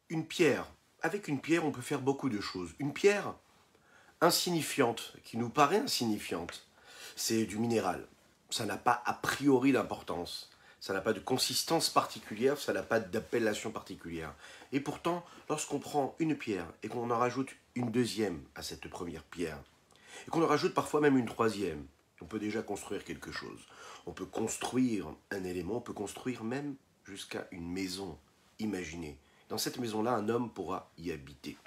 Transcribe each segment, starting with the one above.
une pierre. Avec une pierre, on peut faire beaucoup de choses. Une pierre insignifiante, qui nous paraît insignifiante, c'est du minéral. Ça n'a pas a priori d'importance. Ça n'a pas de consistance particulière, ça n'a pas d'appellation particulière. Et pourtant, lorsqu'on prend une pierre et qu'on en rajoute une deuxième à cette première pierre, et qu'on en rajoute parfois même une troisième, on peut déjà construire quelque chose. On peut construire un élément, on peut construire même jusqu'à une maison. Imaginez. Dans cette maison-là, un homme pourra y habiter.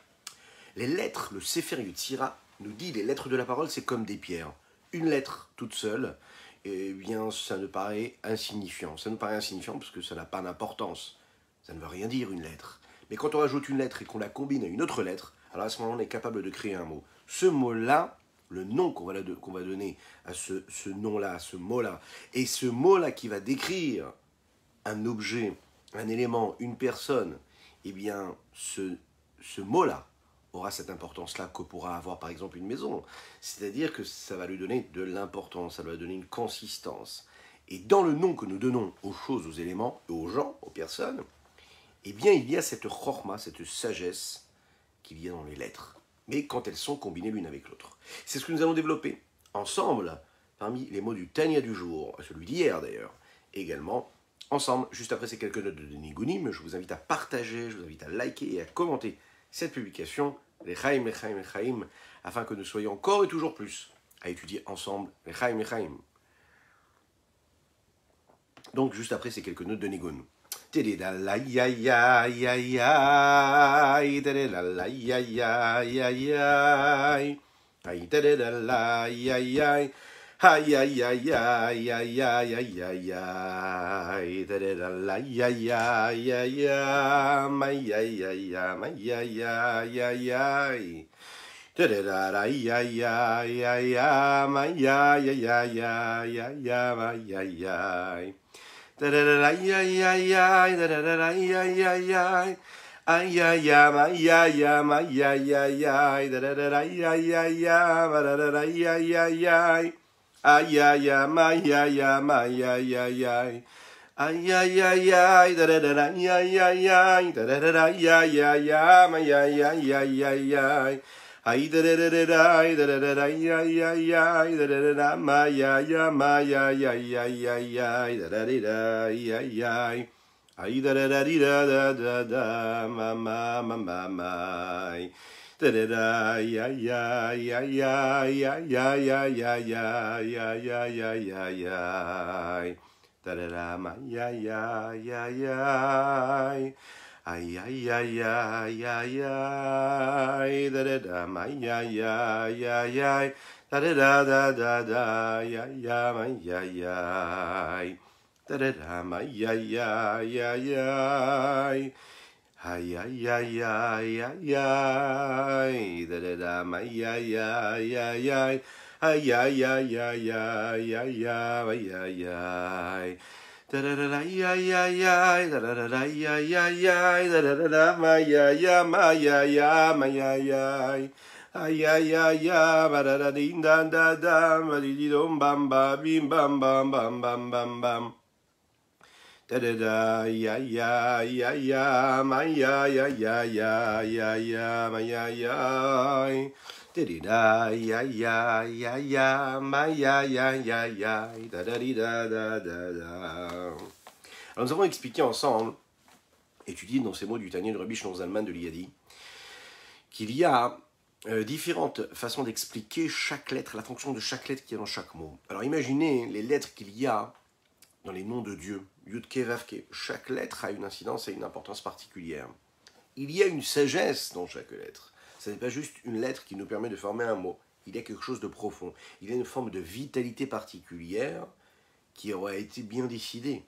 Les lettres, le Sefer Yetzira nous dit, les lettres de la parole, c'est comme des pierres. Une lettre toute seule, eh bien, ça nous paraît insignifiant. Ça nous paraît insignifiant parce que ça n'a pas d'importance. Ça ne veut rien dire, une lettre. Mais quand on rajoute une lettre et qu'on la combine à une autre lettre, alors à ce moment-là, on est capable de créer un mot. Ce mot-là, le nom qu'on va donner à ce nom-là, à ce mot-là, et ce mot-là qui va décrire un objet, un élément, une personne, eh bien, ce mot-là aura cette importance-là que pourra avoir par exemple une maison. C'est-à-dire que ça va lui donner de l'importance, ça va lui donner une consistance. Et dans le nom que nous donnons aux choses, aux éléments, aux gens, aux personnes, eh bien, il y a cette chorma, cette sagesse qu'il y a dans les lettres. Mais quand elles sont combinées l'une avec l'autre. C'est ce que nous allons développer ensemble, parmi les mots du Tanya du jour, celui d'hier d'ailleurs, également, ensemble, juste après ces quelques notes de Nigunim. Je vous invite à partager, je vous invite à liker et à commenter cette publication, les Chaim, afin que nous soyons encore et toujours plus à étudier ensemble les Chaim. Donc, juste après ces quelques notes de Nigunim. Ay ay ay ay ay ay ay ay ay da da da la ya ya ya ya ma ya ya ya ma ya ya ya ya da da da da ya ya ya ya ma ya ya ya ya ya ya ma ya ya da da da la ya ya ya da da da la ya ya ya ay ya ya ma ya ya ma ya ya ya da da da la ya ya ya ma da da da ya ya ya ay ay ay ay ay ay ay ay ay ay ay ay ay da da da da ay ay ay da da da da ay ay ay ay ay ay ay ay ay ay da da da da da da da da ay ay ay ay da da da da ma ya ya ay ay ay ay ay da da da ay ay ay ay da da da da da da ma ma ma ma ma da da da ya ya ya ya ya ya ya ya ya ya ya ya ya ya da da da ma ya ya ya ya ay ay ay ay ay ay da da da ma ya ya ya ya da da da da da ya ya ma ya ya da da da ma ya ya ya ya ay ay ay ay ay ay da da da ma ya ya ya ya ay ay ay ay ay ay ay ay ay da da da ay ay ay ay da da da ay ay ay ay da da da ma ya ya ma ya ya ma ya ya ay ay ay ay ba da da din da da da ma di di dom bam ba bim bam bam bam bam bam bam da da da ya ya ya ya ma ya ya ya ya ya ya ma ya ya da da ya ya ya ya ma ya ya ya ya da da da da da da. Alors nous avons expliqué ensemble, étudié dans ces mots du Tanya de Rabbi Shlomo Zalman de Liadi, qu'il y a différentes façons d'expliquer chaque lettre, la fonction de chaque lettre qui est dans chaque mot. Alors imaginez les lettres qu'il y a dans les noms de Dieu, Yud-Ke, Vav-Ke. Chaque lettre a une incidence et une importance particulière. Il y a une sagesse dans chaque lettre. Ce n'est pas juste une lettre qui nous permet de former un mot. Il y a quelque chose de profond. Il y a une forme de vitalité particulière qui aura été bien décidée.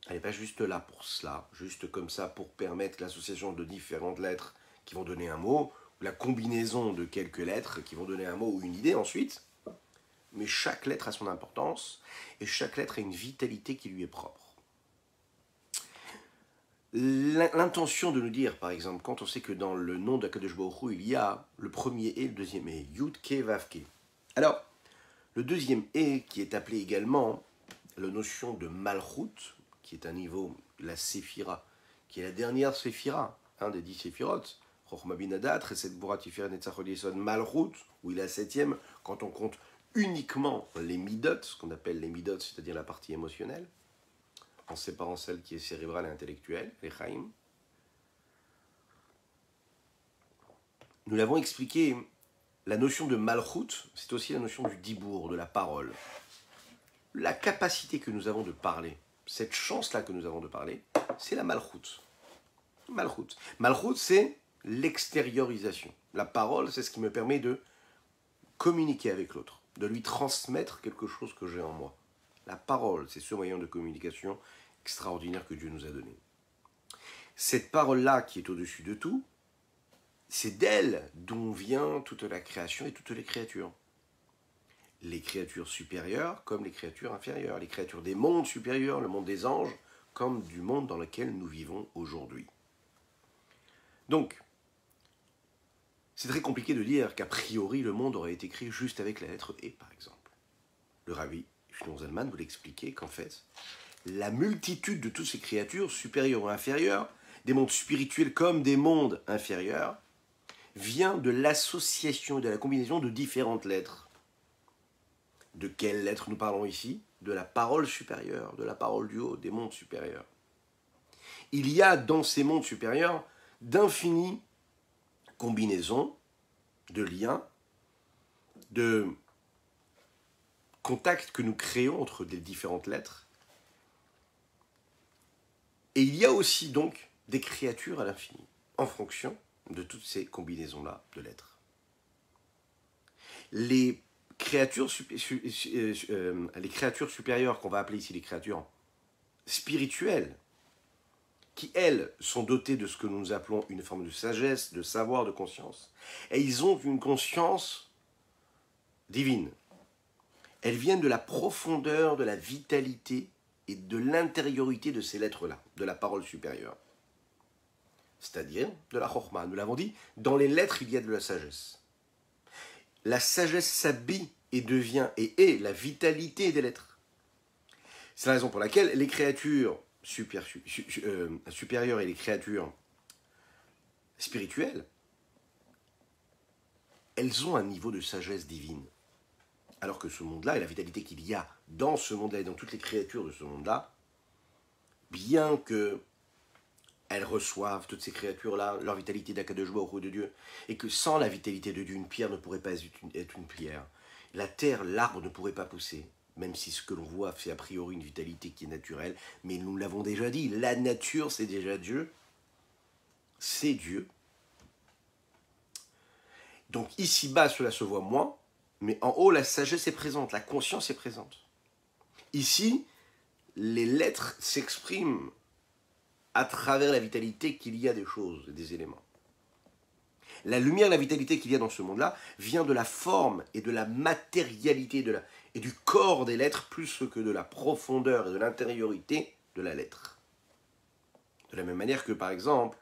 Elle n'est pas juste là pour cela, juste comme ça pour permettre l'association de différentes lettres qui vont donner un mot, ou la combinaison de quelques lettres qui vont donner un mot ou une idée ensuite. Mais chaque lettre a son importance, et chaque lettre a une vitalité qui lui est propre. L'intention de nous dire, par exemple, quand on sait que dans le nom d'Akadosh Baruch Hu, il y a le premier et le deuxième et, Yud-Ke, Vav-Ke. Alors, le deuxième et, qui est appelé également la notion de Malchut, qui est un niveau, la Séphira, qui est la dernière Séphira, des 10 séphirotes, Chochma Bina Dat, Chesed Gvura Tiferet Netzach Hod Yesod Malchut, où il est la 7e, quand on compte uniquement les midot, ce qu'on appelle les midot, c'est-à-dire la partie émotionnelle, en séparant celle qui est cérébrale et intellectuelle, les chaim. Nous l'avons expliqué, la notion de malchut, c'est aussi la notion du dibour, de la parole. La capacité que nous avons de parler, cette chance-là que nous avons de parler, c'est la malchut. Malchut. Malchut, c'est l'extériorisation. La parole, c'est ce qui me permet de communiquer avec l'autre, de lui transmettre quelque chose que j'ai en moi. La parole, c'est ce moyen de communication extraordinaire que Dieu nous a donné. Cette parole-là qui est au-dessus de tout, c'est d'elle dont vient toute la création et toutes les créatures. Les créatures supérieures comme les créatures inférieures, les créatures des mondes supérieurs, le monde des anges, comme du monde dans lequel nous vivons aujourd'hui. Donc, c'est très compliqué de dire qu'a priori le monde aurait été créé juste avec la lettre E, par exemple. Le Rabbi Shlomo Zalman voulait expliquer qu'en fait, la multitude de toutes ces créatures, supérieures ou inférieures, des mondes spirituels comme des mondes inférieurs, vient de l'association et de la combinaison de différentes lettres. De quelles lettres nous parlons ici? De la parole supérieure, de la parole du haut, des mondes supérieurs. Il y a dans ces mondes supérieurs d'infinies combinaisons, de liens, de contacts que nous créons entre les différentes lettres. Et il y a aussi donc des créatures à l'infini, en fonction de toutes ces combinaisons-là de lettres. Les créatures supérieures, qu'on va appeler ici les créatures spirituelles, qui, elles, sont dotées de ce que nous appelons une forme de sagesse, de savoir, de conscience. Et ils ont une conscience divine. Elles viennent de la profondeur, de la vitalité et de l'intériorité de ces lettres-là, de la parole supérieure. C'est-à-dire de la chokhma. Nous l'avons dit, dans les lettres, il y a de la sagesse. La sagesse s'habille et devient et est la vitalité des lettres. C'est la raison pour laquelle les créatures supérieures et les créatures spirituelles, elles ont un niveau de sagesse divine. Alors que ce monde-là, et la vitalité qu'il y a dans ce monde-là et dans toutes les créatures de ce monde-là, bien que elles reçoivent, toutes ces créatures-là, leur vitalité d'Akadosh Baruch Hu de Dieu, et que sans la vitalité de Dieu, une pierre ne pourrait pas être une pierre. La terre, l'arbre ne pourrait pas pousser, même si ce que l'on voit fait a priori une vitalité qui est naturelle, mais nous l'avons déjà dit, la nature c'est déjà Dieu, c'est Dieu. Donc ici-bas, cela se voit moins, mais en haut, la sagesse est présente, la conscience est présente. Ici, les lettres s'expriment à travers la vitalité qu'il y a des choses, des éléments. La lumière, la vitalité qu'il y a dans ce monde-là vient de la forme et de la matérialité et du corps des lettres plus que de la profondeur et de l'intériorité de la lettre. De la même manière que, par exemple,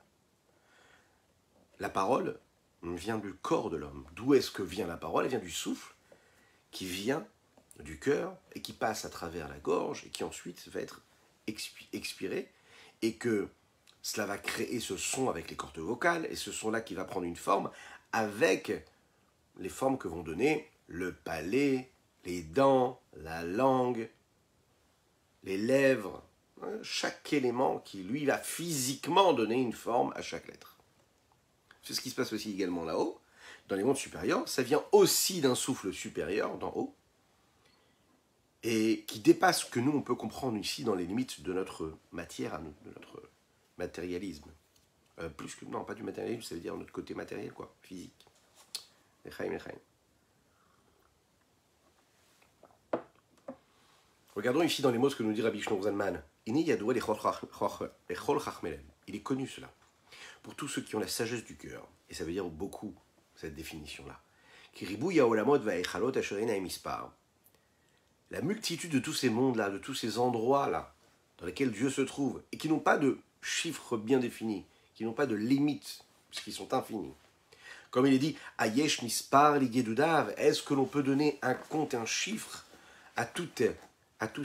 la parole vient du corps de l'homme. D'où est-ce que vient la parole? Elle vient du souffle qui vient du cœur et qui passe à travers la gorge et qui ensuite va être expiré. Et que cela va créer ce son avec les cordes vocales, et ce son-là qui va prendre une forme avec les formes que vont donner le palais, les dents, la langue, les lèvres, chaque élément qui, lui, va physiquement donner une forme à chaque lettre. C'est ce qui se passe aussi également là-haut, dans les mondes supérieurs. Ça vient aussi d'un souffle supérieur, d'en haut, et qui dépasse ce que nous, on peut comprendre ici dans les limites de notre matière, de notre matérialisme. Plus que, non, pas du matérialisme, ça veut dire notre côté matériel, quoi, physique. Regardons ici dans les mots ce que nous dit Rabbi Shlomo Zalman. Il est connu cela. Pour tous ceux qui ont la sagesse du cœur, et ça veut dire beaucoup, cette définition-là. La multitude de tous ces mondes-là, de tous ces endroits-là, dans lesquels Dieu se trouve, et qui n'ont pas de chiffres bien définis, qui n'ont pas de limites, puisqu'ils sont infinis. Comme il est dit, Ayesh Nispar Ligedudav, est-ce que l'on peut donner un compte, un chiffre à tous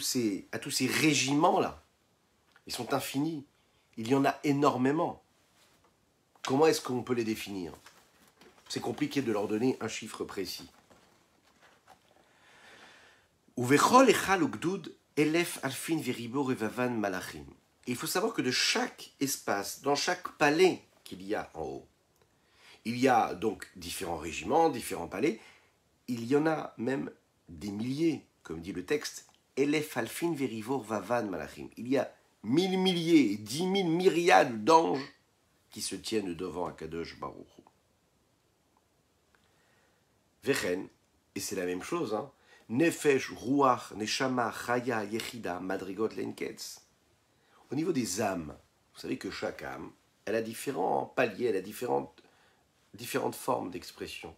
ces régiments-là? Ils sont infinis, il y en a énormément. comment est-ce qu'on peut les définir? C'est compliqué de leur donner un chiffre précis. Uvechol echal ugdud elef alfin viribo revavan malachim. Il faut savoir que de chaque espace, dans chaque palais qu'il y a en haut, il y a donc différents régiments, différents palais. Il y en a même des milliers, comme dit le texte. Elef alfin verivor vavan malachim. Il y a 1000 milliers, 10 000 myriades d'anges qui se tiennent devant Akadosh Baruch Hu. Vechen, et c'est la même chose, hein. Nefesh, Ruach, Neshama, Chaya, Yechida, Madrigot, Lenketz. Au niveau des âmes, vous savez que chaque âme, elle a différents paliers, elle a différentes formes d'expression.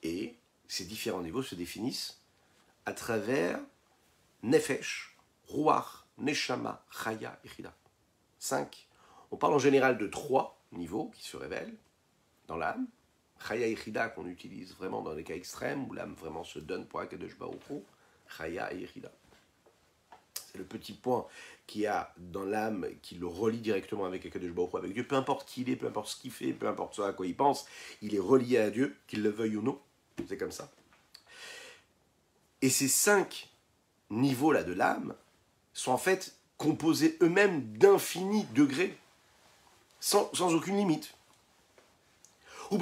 Et ces différents niveaux se définissent à travers Nefesh, Ruach, Neshama, Chaya, Yechida. 5. On parle en général de 3 niveaux qui se révèlent dans l'âme. Chaya Yechida qu'on utilise vraiment dans les cas extrêmes où l'âme vraiment se donne pour Akadosh Baruch Hu. Chaya et Yechida. C'est le petit point qu'il y a dans l'âme qui le relie directement avec Akadosh Baruch Hu, avec Dieu. Peu importe qui il est, peu importe ce qu'il fait, peu importe ce à quoi il pense, il est relié à Dieu, qu'il le veuille ou non. C'est comme ça. Et ces 5 niveaux-là de l'âme sont en fait composés eux-mêmes d'infinis degrés, sans aucune limite. Et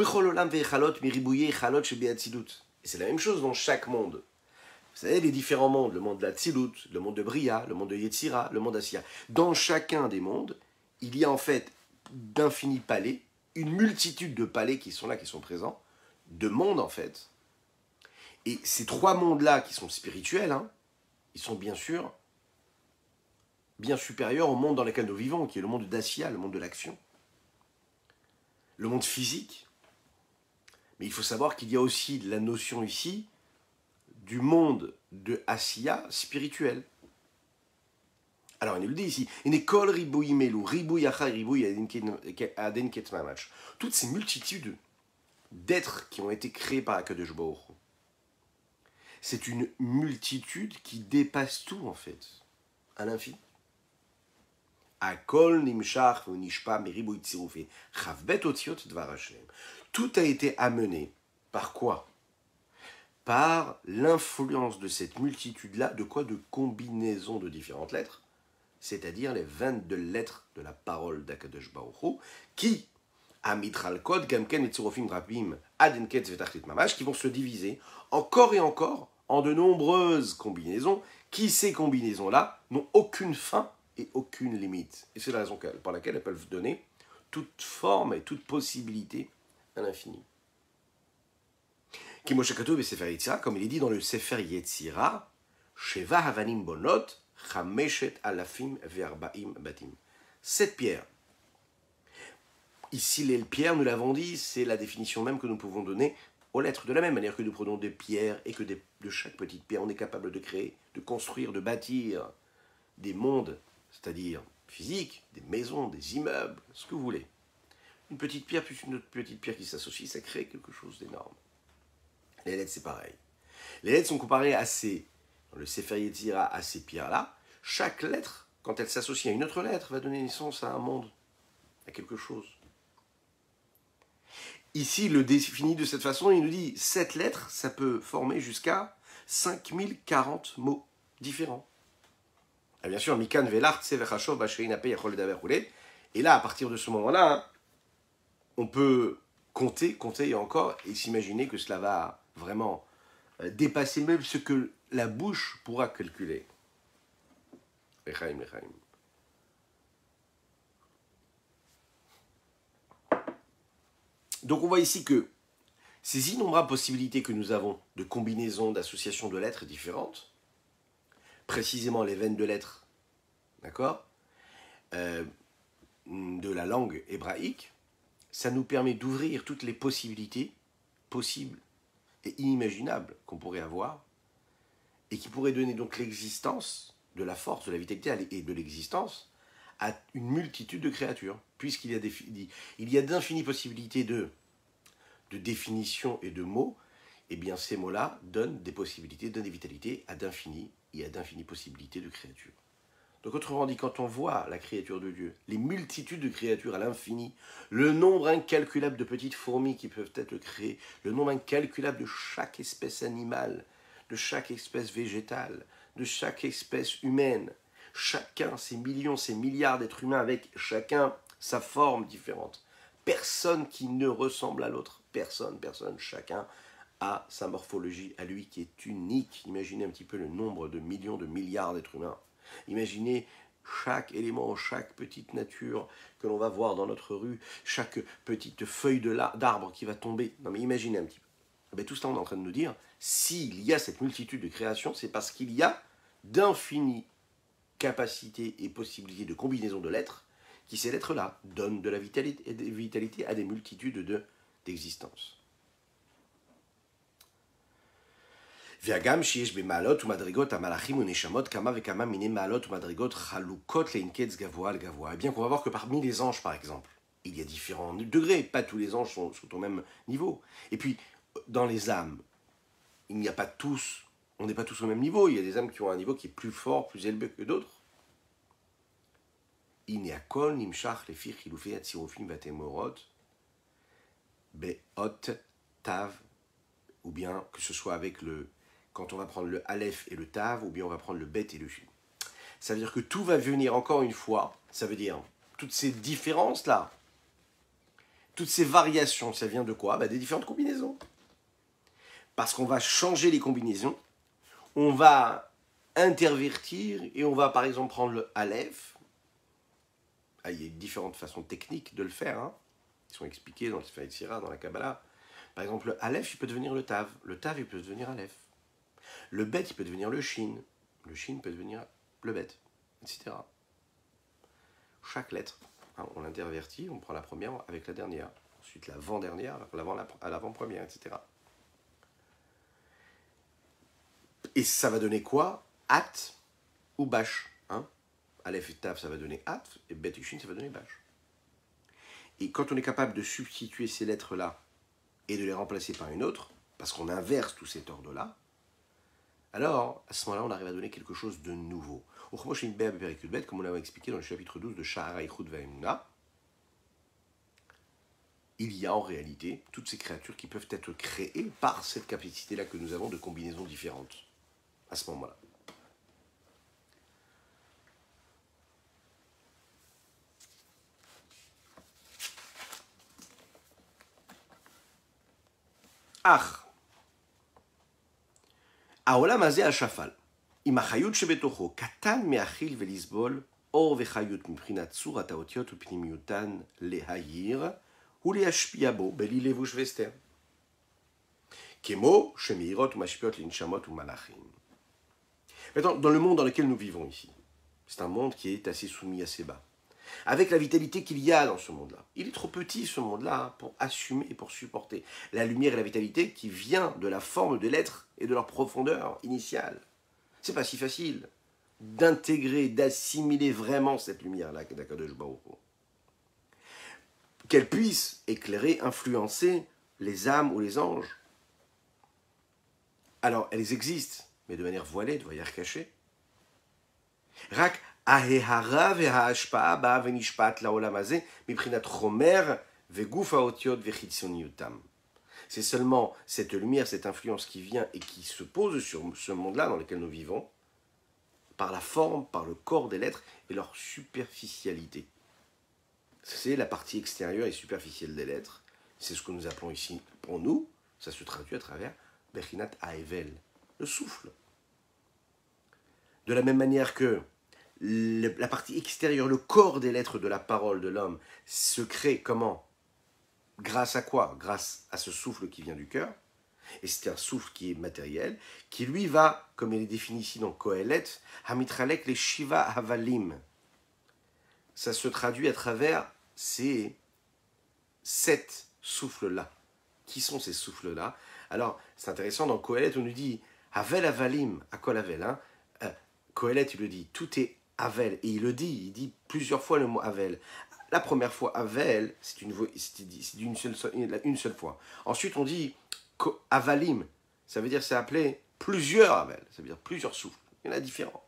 c'est la même chose dans chaque monde. Vous savez, les différents mondes, le monde de la Tzilut, le monde de Bria, le monde de Yetzira, le monde d'Asiya. Dans chacun des mondes, il y a en fait d'infinis palais, une multitude de palais qui sont là, qui sont présents, de mondes en fait. Et ces 3 mondes-là qui sont spirituels, hein, ils sont bien sûr bien supérieurs au monde dans lequel nous vivons, qui est le monde d'Asiya, le monde de l'action, le monde physique. Mais il faut savoir qu'il y a aussi la notion ici du monde de Asiya spirituel. Alors il nous le dit ici, toutes ces multitudes d'êtres qui ont été créés par Akadosh Baruch Hu, c'est une multitude qui dépasse tout en fait, à l'infini. Tout a été amené par quoi? Par l'influence de cette multitude-là, de quoi? De combinaisons de différentes lettres, c'est-à-dire les 22 lettres de la parole d'Akadosh Baruch Hu, qui, qui vont se diviser encore et encore en de nombreuses combinaisons, qui ces combinaisons-là n'ont aucune fin et aucune limite. Et c'est la raison par laquelle elles peuvent donner toute forme et toute possibilité à l'infini. Comme il est dit dans le Sefer Yetzira, Sheva Havanim Bonot, Chameshet Alafim Ve'arbaim Batim. 7 pierres. Ici, les pierres, nous l'avons dit, c'est la définition même que nous pouvons donner aux lettres. De la même manière que nous prenons des pierres et que de chaque petite pierre, on est capable de créer, de construire, de bâtir des mondes, c'est-à-dire physiques, des maisons, des immeubles, ce que vous voulez. Une petite pierre plus une autre petite pierre qui s'associe, ça crée quelque chose d'énorme. Les lettres, c'est pareil. Les lettres sont comparées dans le Sefer Yetzira, à ces pierres-là. Chaque lettre, quand elle s'associe à une autre lettre, va donner naissance à un monde, à quelque chose. Ici, il le définit de cette façon, il nous dit 7 lettres, ça peut former jusqu'à 5040 mots différents. Et bien sûr, Mikan Velart, Sevechashov, Bashein Ape, Yachol Daver Roulé. Et là, à partir de ce moment-là, hein, on peut compter et encore, et s'imaginer que cela va vraiment dépasser même ce que la bouche pourra calculer. Lechaim, lechaim. Donc on voit ici que ces innombrables possibilités que nous avons de combinaisons, d'associations de lettres différentes, précisément les 22 lettres, d'accord, de la langue hébraïque, ça nous permet d'ouvrir toutes les possibilités possibles et inimaginables qu'on pourrait avoir et qui pourraient donner donc l'existence de la force, de la vitalité et de l'existence à une multitude de créatures, puisqu'il y a d'infinies possibilités de définitions et de mots, et bien ces mots-là donnent des possibilités, donnent des vitalités à d'infinies et à d'infinies possibilités de créatures. Donc autrement dit, quand on voit la créature de Dieu, les multitudes de créatures à l'infini, le nombre incalculable de petites fourmis qui peuvent être créées, le nombre incalculable de chaque espèce animale, de chaque espèce végétale, de chaque espèce humaine, chacun, ces millions, ces milliards d'êtres humains avec chacun sa forme différente. Personne qui ne ressemble à l'autre, personne, chacun a sa morphologie à lui qui est unique. Imaginez un petit peu le nombre de millions, de milliards d'êtres humains. Imaginez chaque élément, chaque petite nature que l'on va voir dans notre rue, chaque petite feuille d'arbre qui va tomber. Non mais imaginez un petit peu. Ben, tout cela on est en train de nous dire, s'il y a cette multitude de créations, c'est parce qu'il y a d'infinies capacités et possibilités de combinaison de lettres, qui ces lettres-là donnent de la vitalité à des multitudes d'existences. והגם שיש במעלות ומדרגות המלאכים ונשמות כמה וכמה מיני מעלות ומדרגות חלוקות לאין קץ גבוה לגבוה. Et bien qu'on va voir que parmi les anges, par exemple, il y a différents degrés, pas tous les anges sont au même niveau. Et puis, dans les âmes, il n'y a pas tous, on n'est pas tous au même niveau, il y a des âmes qui ont un niveau qui est plus fort, plus élevé que d'autres. הנה הכל נמשך לפי חילופי הצירופים והתאמורות באות תו, ou bien que ce soit avec le quand on va prendre le Aleph et le Tav, ou bien on va prendre le Bet et le Shin. Ça veut dire que tout va venir encore une fois, ça veut dire toutes ces différences-là, toutes ces variations, ça vient de quoi? Des différentes combinaisons. Parce qu'on va changer les combinaisons, on va intervertir, et on va par exemple prendre le Aleph. Il y a différentes façons techniques de le faire, qui sont expliquées dans le Sefer Yetzirah, dans la Kabbalah. Par exemple, le Aleph, il peut devenir le Tav il peut devenir Aleph. Le Bet, il peut devenir le Shin peut devenir le Bet, etc. Chaque lettre, on l'intervertit, on prend la première avec la dernière, ensuite l'avant-dernière, l'avant-première, etc. Et ça va donner quoi? At ou Bash. Aleph et Tav, ça va donner At, et Bet et Shin, ça va donner Bash. Et quand on est capable de substituer ces lettres-là et de les remplacer par une autre, parce qu'on inverse tout cet ordre-là, alors, à ce moment-là, on arrive à donner quelque chose de nouveau. Comme on l'avait expliqué dans le chapitre 12 de Sha'ar Eichut Va'emuna, il y a en réalité toutes ces créatures qui peuvent être créées par cette capacité-là que nous avons de combinaisons différentes, à ce moment-là. Ach, העולם הזה השפל, עם החיות שבתוכו, קטן מהכיל ולסבול, אור וחיות מבחינת צורת האותיות ופנימיותן להעיר, ולהשפיע בו בלי לבוש והסתר. כמו שמאירות ומשפיעות לנשמות ומלאכים. Maintenant, dans le monde dans lequel nous vivons ici, c'est un monde qui est assez soumis, assez bas. Avec la vitalité qu'il y a dans ce monde-là. Il est trop petit, ce monde-là, pour assumer et pour supporter la lumière et la vitalité qui vient de la forme de l'être et de leur profondeur initiale. C'est pas si facile d'intégrer, d'assimiler vraiment cette lumière-là d'Akadosh Baruch Hu. Qu'elle puisse éclairer, influencer les âmes ou les anges. Alors, elles existent, mais de manière voilée, de manière cachée. Rak הההרה וההשפעה באה ונשפעת לעולם הזה מבחינת חומר וגוף האותיות וחיצוניותם. C'est seulement cette lumière, cette influence qui vient et qui se pose sur ce monde-là dans lequel nous vivons, par la forme, par le corps des lettres et leur superficialité. C'est la partie extérieure et superficielle des lettres. C'est ce que nous appelons ici, pour nous, ça se traduit à travers Bechinat Haevel, le souffle. De la même manière que la partie extérieure, le corps des lettres de la parole de l'homme se crée comment? Grâce à quoi? Grâce à ce souffle qui vient du cœur. Et c'est un souffle qui est matériel, qui lui va, comme il est défini ici dans Kohelet, Hamitralek les Shiva Havalim. Ça se traduit à travers ces 7 souffles-là. Qui sont ces souffles-là? Alors, c'est intéressant, dans Kohelet, on nous dit Havel Havalim, à quoi Havel, Kohelet, il le dit, tout est Havel, et il dit plusieurs fois le mot Havel. La première fois Havel, c'est une seule fois. Ensuite, on dit Havalim, ça veut dire c'est appelé plusieurs Havel, ça veut dire plusieurs souffles. Il y en a différents.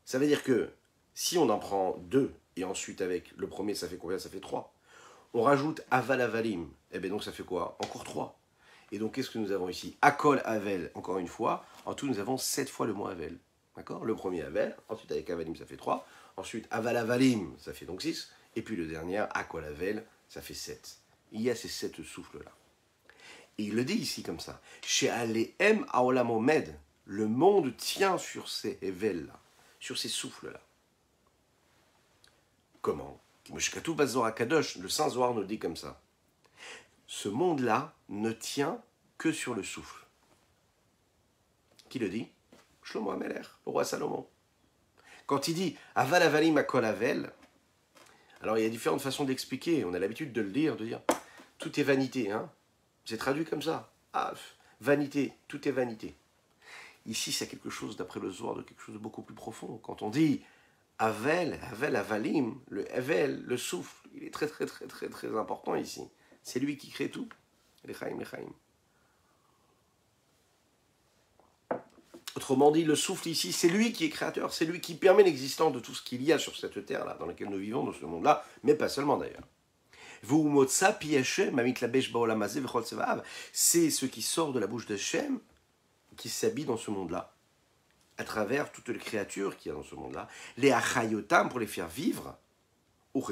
Ça veut dire que si on en prend 2, et ensuite avec le premier, ça fait combien? Ça fait 3. On rajoute Aval Avalim, et bien donc ça fait quoi? Encore 3. Et donc qu'est-ce que nous avons ici? Akol Avel, encore une fois. En tout, nous avons 7 fois le mot Avel. D'accord? Le premier Avel, ensuite avec Avalim, ça fait 3. Ensuite Aval Avalim, ça fait donc 6. Et puis le dernier, Akol Avel, ça fait 7. Il y a ces 7 souffles-là. Et il le dit ici comme ça. Chez Aleem Aolam Omed, le monde tient sur ces Evel-là, sur ces souffles-là. Comment? Le Saint Zohar nous dit comme ça. Ce monde-là ne tient que sur le souffle. Qui le dit? Shlomo HaMelech, le roi Salomon. Quand il dit Aval Avalim Akol Avel, alors il y a différentes façons d'expliquer. On a l'habitude de le dire, tout est vanité. Hein? C'est traduit comme ça. Ah, vanité, tout est vanité. Ici, c'est quelque chose, d'après le Zohar, de quelque chose de beaucoup plus profond. Quand on dit Avel, Avalim, le Avel, le souffle, il est très, très, très, très, très important ici. C'est lui qui crée tout. L'Echaim. Autrement dit, le souffle ici, c'est lui qui est créateur, c'est lui qui permet l'existence de tout ce qu'il y a sur cette terre-là, dans laquelle nous vivons, dans ce monde-là, mais pas seulement d'ailleurs. C'est ce qui sort de la bouche d'Hachem, qui s'habille dans ce monde-là, à travers toutes les créatures qu'il y a dans ce monde-là, les achayotam pour les faire vivre, et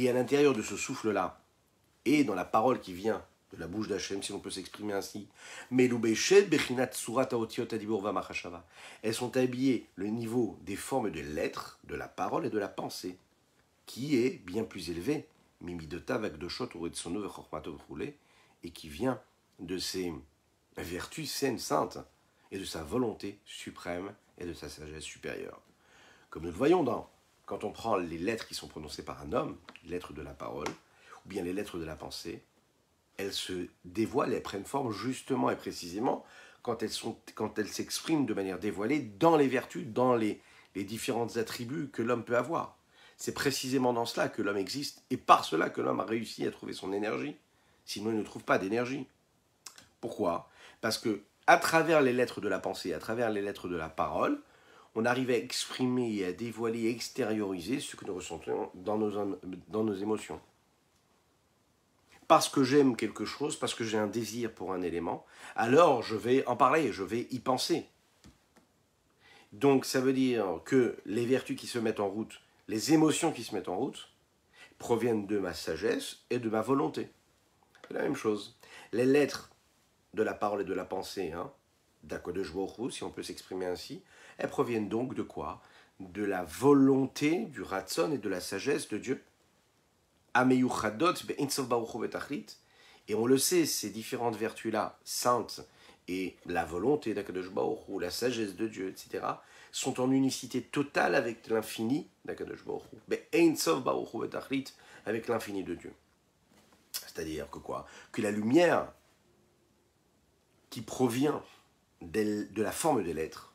à l'intérieur de ce souffle-là, et dans la parole qui vient de la bouche d'Hachem, si l'on peut s'exprimer ainsi, elles sont habillées le niveau des formes de l'être, de la parole et de la pensée, qui est bien plus élevé, et qui vient de ses vertus saines, saintes, et de sa volonté suprême et de sa sagesse supérieure. Comme nous le voyons quand on prend les lettres qui sont prononcées par un homme, les lettres de la parole, ou bien les lettres de la pensée, elles se dévoilent, elles prennent forme justement et précisément quand elles s'expriment de manière dévoilée dans les vertus, dans les différents attributs que l'homme peut avoir. C'est précisément dans cela que l'homme existe, et par cela que l'homme a réussi à trouver son énergie. Sinon, il ne trouve pas d'énergie. Pourquoi? Parce que à travers les lettres de la pensée, à travers les lettres de la parole, on arrive à exprimer et à dévoiler, extérioriser ce que nous ressentons dans nos émotions. Parce que j'aime quelque chose, parce que j'ai un désir pour un élément, alors je vais en parler, je vais y penser. Donc ça veut dire que les vertus qui se mettent en route, les émotions qui se mettent en route, proviennent de ma sagesse et de ma volonté. C'est la même chose. Les lettres de la parole et de la pensée, d'Akadosh Baruch Hu, si on peut s'exprimer ainsi, elles proviennent donc de quoi? De la volonté, du ratson et de la sagesse de Dieu. Et on le sait, ces différentes vertus-là, saintes, et la volonté d'Akadosh Baruch Hu, la sagesse de Dieu, etc., sont en unicité totale avec l'infini d'Akadosh Baruch Hu, avec l'infini de Dieu. C'est-à-dire que quoi? Que la lumière qui provient de la forme des lettres,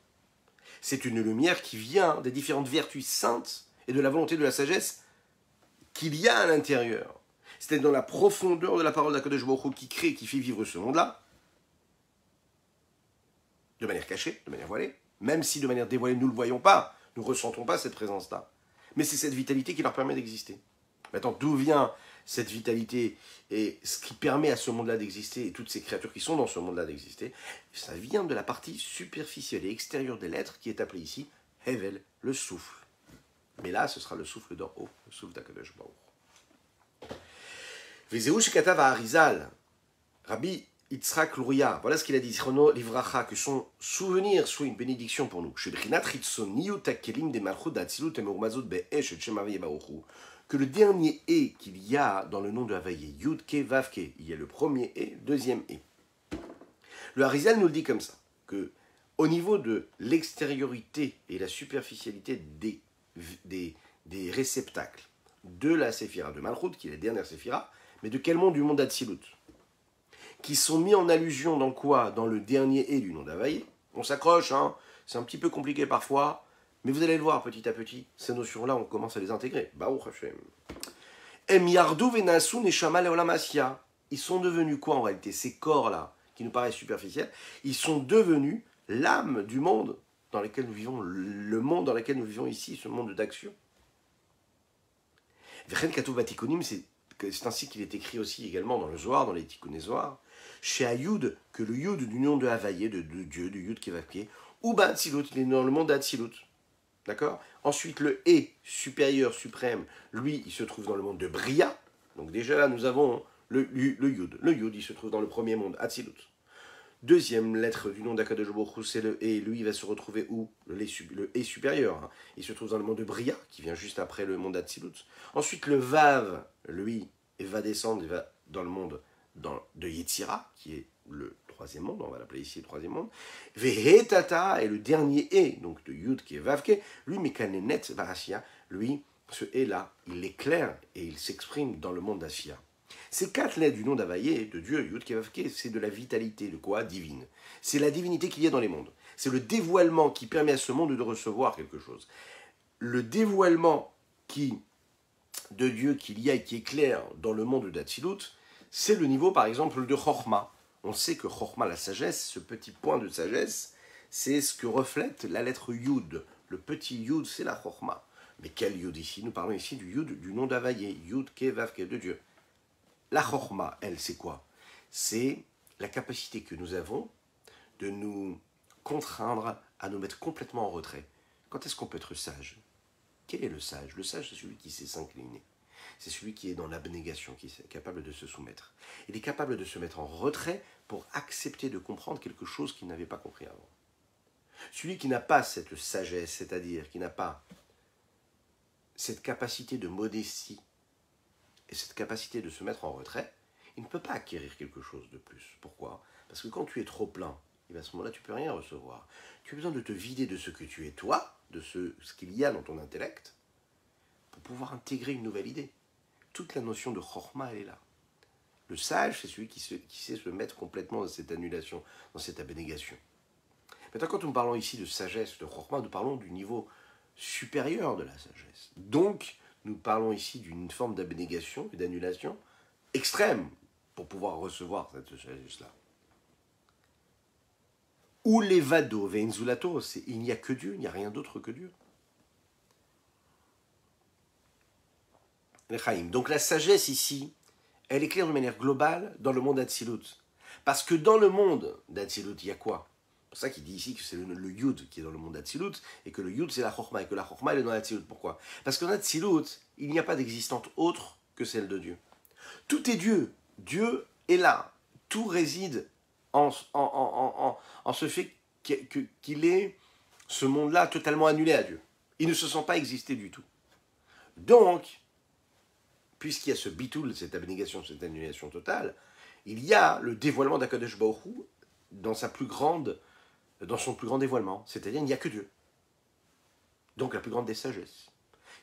c'est une lumière qui vient des différentes vertus saintes et de la volonté de la sagesse qu'il y a à l'intérieur. C'est dans la profondeur de la parole d'Akadosh Baruch Hu qui crée, qui fait vivre ce monde-là, de manière cachée, de manière voilée, même si de manière dévoilée nous ne le voyons pas, nous ne ressentons pas cette présence-là. Mais c'est cette vitalité qui leur permet d'exister. Maintenant, d'où vient cette vitalité et ce qui permet à ce monde-là d'exister et toutes ces créatures qui sont dans ce monde-là d'exister? Ça vient de la partie superficielle et extérieure des lettres qui est appelée ici Hevel, le souffle. Mais là, ce sera le souffle d'en haut, le souffle d'Akadosh Baruch. Vezeu shekatav ha'arizal, Rabbi Yitzhak Luria, voilà ce qu'il a dit, Zichrono livracha, que son souvenir soit une bénédiction pour nous. Shebrinat chitzoniyut hakelim de malchut d'atzilut emerumazot be'esh et shem Havaya Baruch Hu. Que le dernier « et » qu'il y a dans le nom de Havaya, Yud Ke Vav Ke, il y a le premier « et », deuxième « et ». Le Harizal nous le dit comme ça, que au niveau de l'extériorité et la superficialité des réceptacles de la Séphira de Malchut, qui est la dernière Séphira, mais de quel monde? Du monde d'Atsilut, qui sont mis en allusion dans quoi? Dans le dernier « et » du nom d'Havaya. On s'accroche, c'est un petit peu compliqué parfois, mais vous allez le voir petit à petit, ces notions-là, on commence à les intégrer. Baruch Hashem. Em yardu venasu neshama leolam asya. Ils sont devenus quoi en réalité? Ces corps-là, qui nous paraissent superficiels, ils sont devenus l'âme du monde dans lequel nous vivons, le monde dans lequel nous vivons ici, ce monde d'action. V'chen Katuv Batikonim, c'est ainsi qu'il est écrit aussi également dans le Zohar, dans les Tikkuné Zohar, chez Ayoud, que le Yud du nom de Havaïe, de Dieu, du Yud Kevavke, ou Ba'atzilut, il est dans le monde d'Atzilut. D'accord. Ensuite, le E, supérieur, suprême, lui, il se trouve dans le monde de Bria. Donc déjà là, nous avons le Yud. Le Yud, il se trouve dans le premier monde, Atzilut. Deuxième lettre du nom d'Akadosh Baruch Hu, c'est le E. Lui, il va se retrouver où? Le E supérieur. Hein. Il se trouve dans le monde de Bria, qui vient juste après le monde d'Atzilut. Ensuite, le Vav, lui, il va descendre, il va dans le monde de Yetzira, qui est le troisième monde, on va l'appeler ici le troisième monde. Vehetata, et le dernier E, donc de Yud, qui est Vavke, lui, Mekanenet Varashia, lui, ce E-là, il éclaire et il s'exprime dans le monde d'Ashia. Ces quatre lettres du nom d'Havaïe, de Dieu, Yud Kevavke, c'est de la vitalité, de quoi? Divine. C'est la divinité qu'il y a dans les mondes. C'est le dévoilement qui permet à ce monde de recevoir quelque chose. Le dévoilement de Dieu qu'il y a et qui éclaire dans le monde d'Atzilut, c'est le niveau par exemple de Chochma. On sait que Chochma, la sagesse, ce petit point de sagesse, c'est ce que reflète la lettre Yud. Le petit Yud, c'est la Chochma. Mais quel Yud ici? Nous parlons ici du Yud du nom d'Havaïe, Yud Kevavke, de Dieu. La Chochma, elle, c'est quoi? C'est la capacité que nous avons de nous contraindre à nous mettre complètement en retrait. Quand est-ce qu'on peut être sage? Quel est le sage? Le sage, c'est celui qui sait s'incliner. C'est celui qui est dans l'abnégation, qui est capable de se soumettre. Il est capable de se mettre en retrait pour accepter de comprendre quelque chose qu'il n'avait pas compris avant. Celui qui n'a pas cette sagesse, c'est-à-dire qui n'a pas cette capacité de modestie, et cette capacité de se mettre en retrait, il ne peut pas acquérir quelque chose de plus. Pourquoi? Parce que quand tu es trop plein, et à ce moment-là, tu ne peux rien recevoir. Tu as besoin de te vider de ce que tu es toi, de ce qu'il y a dans ton intellect, pour pouvoir intégrer une nouvelle idée. Toute la notion de Chochma, elle est là. Le sage, c'est celui qui sait se mettre complètement dans cette annulation, dans cette abnégation. Maintenant, quand nous parlons ici de sagesse, de Chochma, nous parlons du niveau supérieur de la sagesse. Donc, nous parlons ici d'une forme d'abnégation et d'annulation extrême pour pouvoir recevoir cette sagesse-là. Ou les vado, veinzulato, il n'y a que Dieu, il n'y a rien d'autre que Dieu. Donc la sagesse ici, elle est claire de manière globale dans le monde d'Atzilut. Parce que dans le monde d'Atzilut, il y a quoi? C'est pour ça qu'il dit ici que c'est le Yud qui est dans le monde d'Atzilut, et que le Yud c'est la Chochma, et que la Chochma elle est dans l'Atzilut. Pourquoi? Parce qu'en Atzilut, il n'y a pas d'existante autre que celle de Dieu. Tout est Dieu. Dieu est là. Tout réside en ce fait qu'il est ce monde-là totalement annulé à Dieu. Il ne se sent pas exister du tout. Donc, puisqu'il y a ce bitoul, cette abnégation, cette annulation totale, il y a le dévoilement d'Akadosh Baruch Hu dans son plus grand dévoilement. C'est-à-dire, il n'y a que Dieu. Donc, la plus grande des sagesses.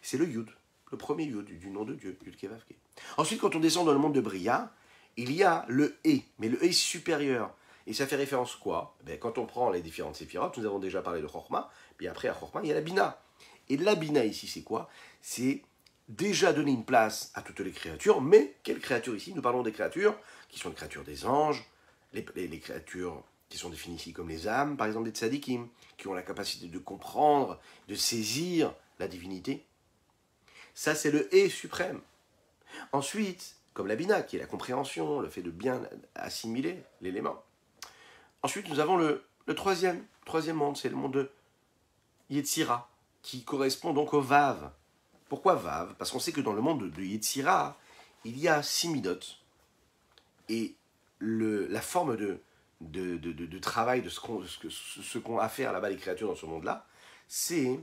C'est le Yud, le premier Yud du nom de Dieu, Yud Kevavke. Ensuite, quand on descend dans le monde de Bria, il y a le E, mais le E supérieur. Et ça fait référence quoi? Quand on prend les différentes séphirotes, nous avons déjà parlé de Chochma, puis après à Chochma, il y a la Bina. Et la Bina ici, c'est quoi? C'est déjà donner une place à toutes les créatures, mais quelles créatures ici? Nous parlons des créatures qui sont les créatures des anges, les créatures qui sont définies ici comme les âmes, par exemple des tzadikim, qui ont la capacité de comprendre, de saisir la divinité. Ça, c'est le E suprême. Ensuite, comme la Bina, qui est la compréhension, le fait de bien assimiler l'élément. Ensuite, nous avons le troisième monde, c'est le monde de Yetzira, qui correspond donc au Vav. Pourquoi Vav? Parce qu'on sait que dans le monde de Yetzira, il y a 6 midot. Et la forme de travail, de ce qu'ont à faire là-bas les créatures dans ce monde-là, c'est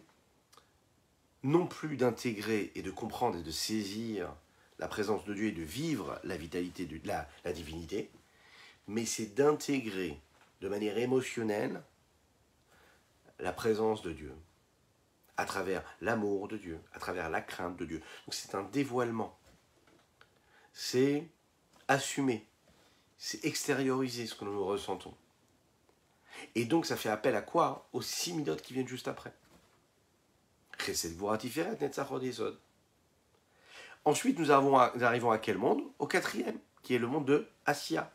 non plus d'intégrer et de comprendre et de saisir la présence de Dieu et de vivre la vitalité de la divinité, mais c'est d'intégrer de manière émotionnelle la présence de Dieu, à travers l'amour de Dieu, à travers la crainte de Dieu. Donc c'est un dévoilement. C'est assumer, c'est extérioriser ce que nous ressentons. Et donc ça fait appel à quoi? Aux 6 midot qui viennent juste après. Chesed, Gvura, Tiferet, Netzach, Hod, Yesod. Ensuite, nous arrivons à quel monde? Au 4e, qui est le monde de Assia.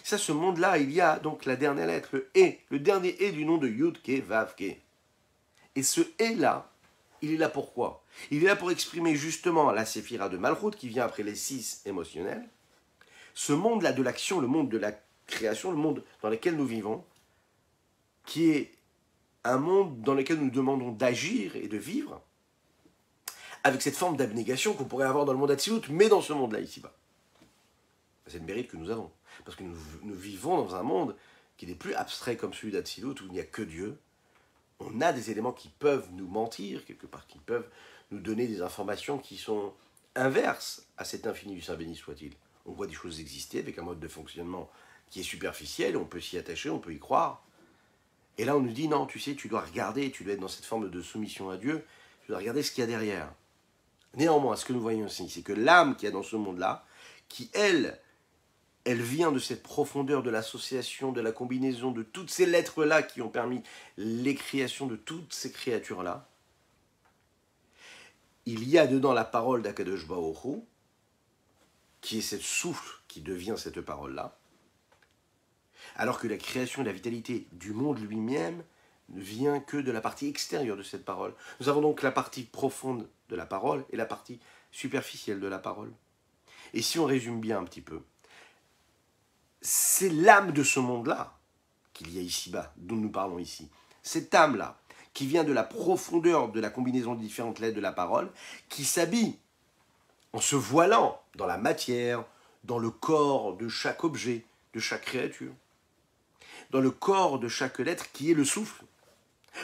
Ça, ce monde-là, il y a donc la dernière lettre, le E, le dernier E du nom de Yud Ke Vav Ke. Et ce E-là, il est là pour quoi? Il est là pour exprimer justement la séphira de Malchut qui vient après les 6 émotionnels. Ce monde-là de l'action, le monde de la création, le monde dans lequel nous vivons, qui est un monde dans lequel nous demandons d'agir et de vivre, avec cette forme d'abnégation qu'on pourrait avoir dans le monde Hatzilut, mais dans ce monde-là, ici-bas. C'est le mérite que nous avons. Parce que nous vivons dans un monde qui n'est plus abstrait comme celui d'Hatzilut, où il n'y a que Dieu. On a des éléments qui peuvent nous mentir, quelque part, qui peuvent nous donner des informations qui sont inverses à cet infini du Saint béni soit-il. On voit des choses exister avec un mode de fonctionnement qui est superficiel, on peut s'y attacher, on peut y croire. Et là, on nous dit, non, tu sais, tu dois regarder, tu dois être dans cette forme de soumission à Dieu, tu dois regarder ce qu'il y a derrière. Néanmoins, ce que nous voyons ici, c'est que l'âme qu'il y a dans ce monde-là, qui, elle vient de cette profondeur de l'association, de la combinaison de toutes ces lettres-là qui ont permis les créations de toutes ces créatures-là. Il y a dedans la parole d'Akadosh Baruch Hu, qui est cette souffle qui devient cette parole-là, alors que la création et la vitalité du monde lui-même ne vient que de la partie extérieure de cette parole. Nous avons donc la partie profonde de la parole et la partie superficielle de la parole. Et si on résume bien un petit peu, c'est l'âme de ce monde-là qu'il y a ici-bas, dont nous parlons ici. Cette âme-là, qui vient de la profondeur de la combinaison des différentes lettres de la parole, qui s'habille en se voilant dans la matière, dans le corps de chaque objet, de chaque créature, dans le corps de chaque lettre qui est le souffle.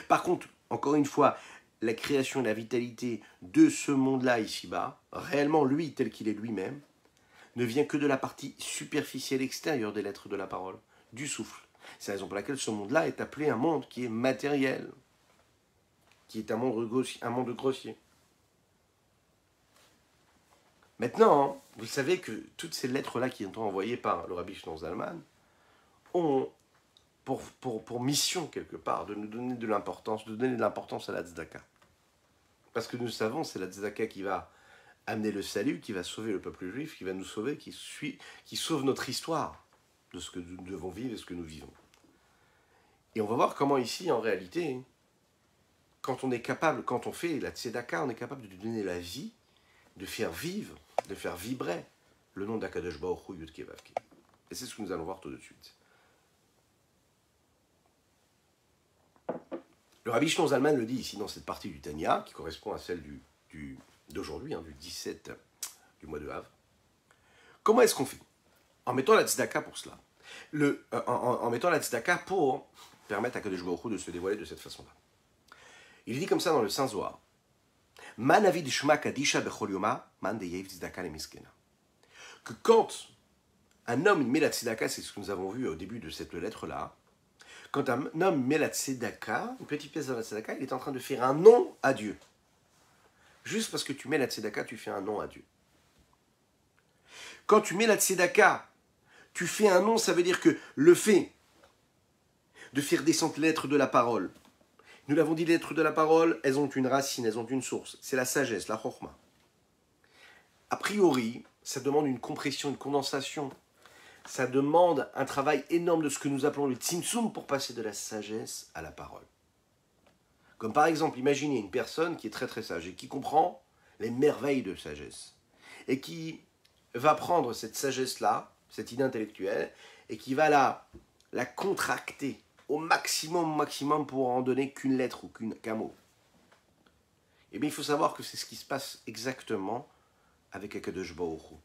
Par contre, encore une fois, la création et la vitalité de ce monde-là ici-bas, réellement lui tel qu'il est lui-même, ne vient que de la partie superficielle extérieure des lettres de la parole, du souffle. C'est la raison pour laquelle ce monde-là est appelé un monde qui est matériel, qui est un monde grossier. Maintenant, vous savez que toutes ces lettres-là qui sont envoyées par le Rabbi Shneur Zalman ont pour mission, quelque part, de nous donner de l'importance, de donner de l'importance à la tzedaka. Parce que nous savons, c'est la tzedaka qui va amener le salut, qui va sauver le peuple juif, qui va nous sauver, qui sauve notre histoire de ce que nous devons vivre et ce que nous vivons. Et on va voir comment ici, en réalité, quand on est capable, quand on fait la tzedaka, on est capable de donner la vie, de faire vivre, de faire vibrer le nom d'Akadosh Baruch Hu Yud Ke Vav Ke. Et c'est ce que nous allons voir tout de suite. Le Rabbi Shneur Zalman le dit ici dans cette partie du Tanya, qui correspond à celle d'aujourd'hui, du 17 du mois de Av. Comment est-ce qu'on fait? En mettant la tzedaka pour cela. En mettant la tzedaka pour permettre à Kadosh Baruch Hu de se dévoiler de cette façon-là. Il dit comme ça dans le Saint Zohar. Man avid shma kadisha bechol yoma, man deyev tzedaka lemiskena. Que quand un homme met la tzedaka, c'est ce que nous avons vu au début de cette lettre-là, quand un homme met la tzedaka, une petite pièce de la tzedaka, il est en train de faire un nom à Dieu. Juste parce que tu mets la tzedaka, tu fais un nom à Dieu. Quand tu mets la tzedaka, tu fais un nom, ça veut dire que le fait de faire descendre les lettres de la parole, nous l'avons dit, les lettres de la parole, elles ont une racine, elles ont une source. C'est la sagesse, la chokhma. A priori, ça demande une compression, une condensation. Ça demande un travail énorme de ce que nous appelons le tzimtzum pour passer de la sagesse à la parole. Comme par exemple, imaginez une personne qui est très très sage et qui comprend les merveilles de sagesse. Et qui va prendre cette sagesse-là, cette idée intellectuelle, et qui va la contracter au maximum pour en donner qu'une lettre ou qu'un mot. Eh bien, il faut savoir que c'est ce qui se passe exactement avec Akadosh Baruch Hu.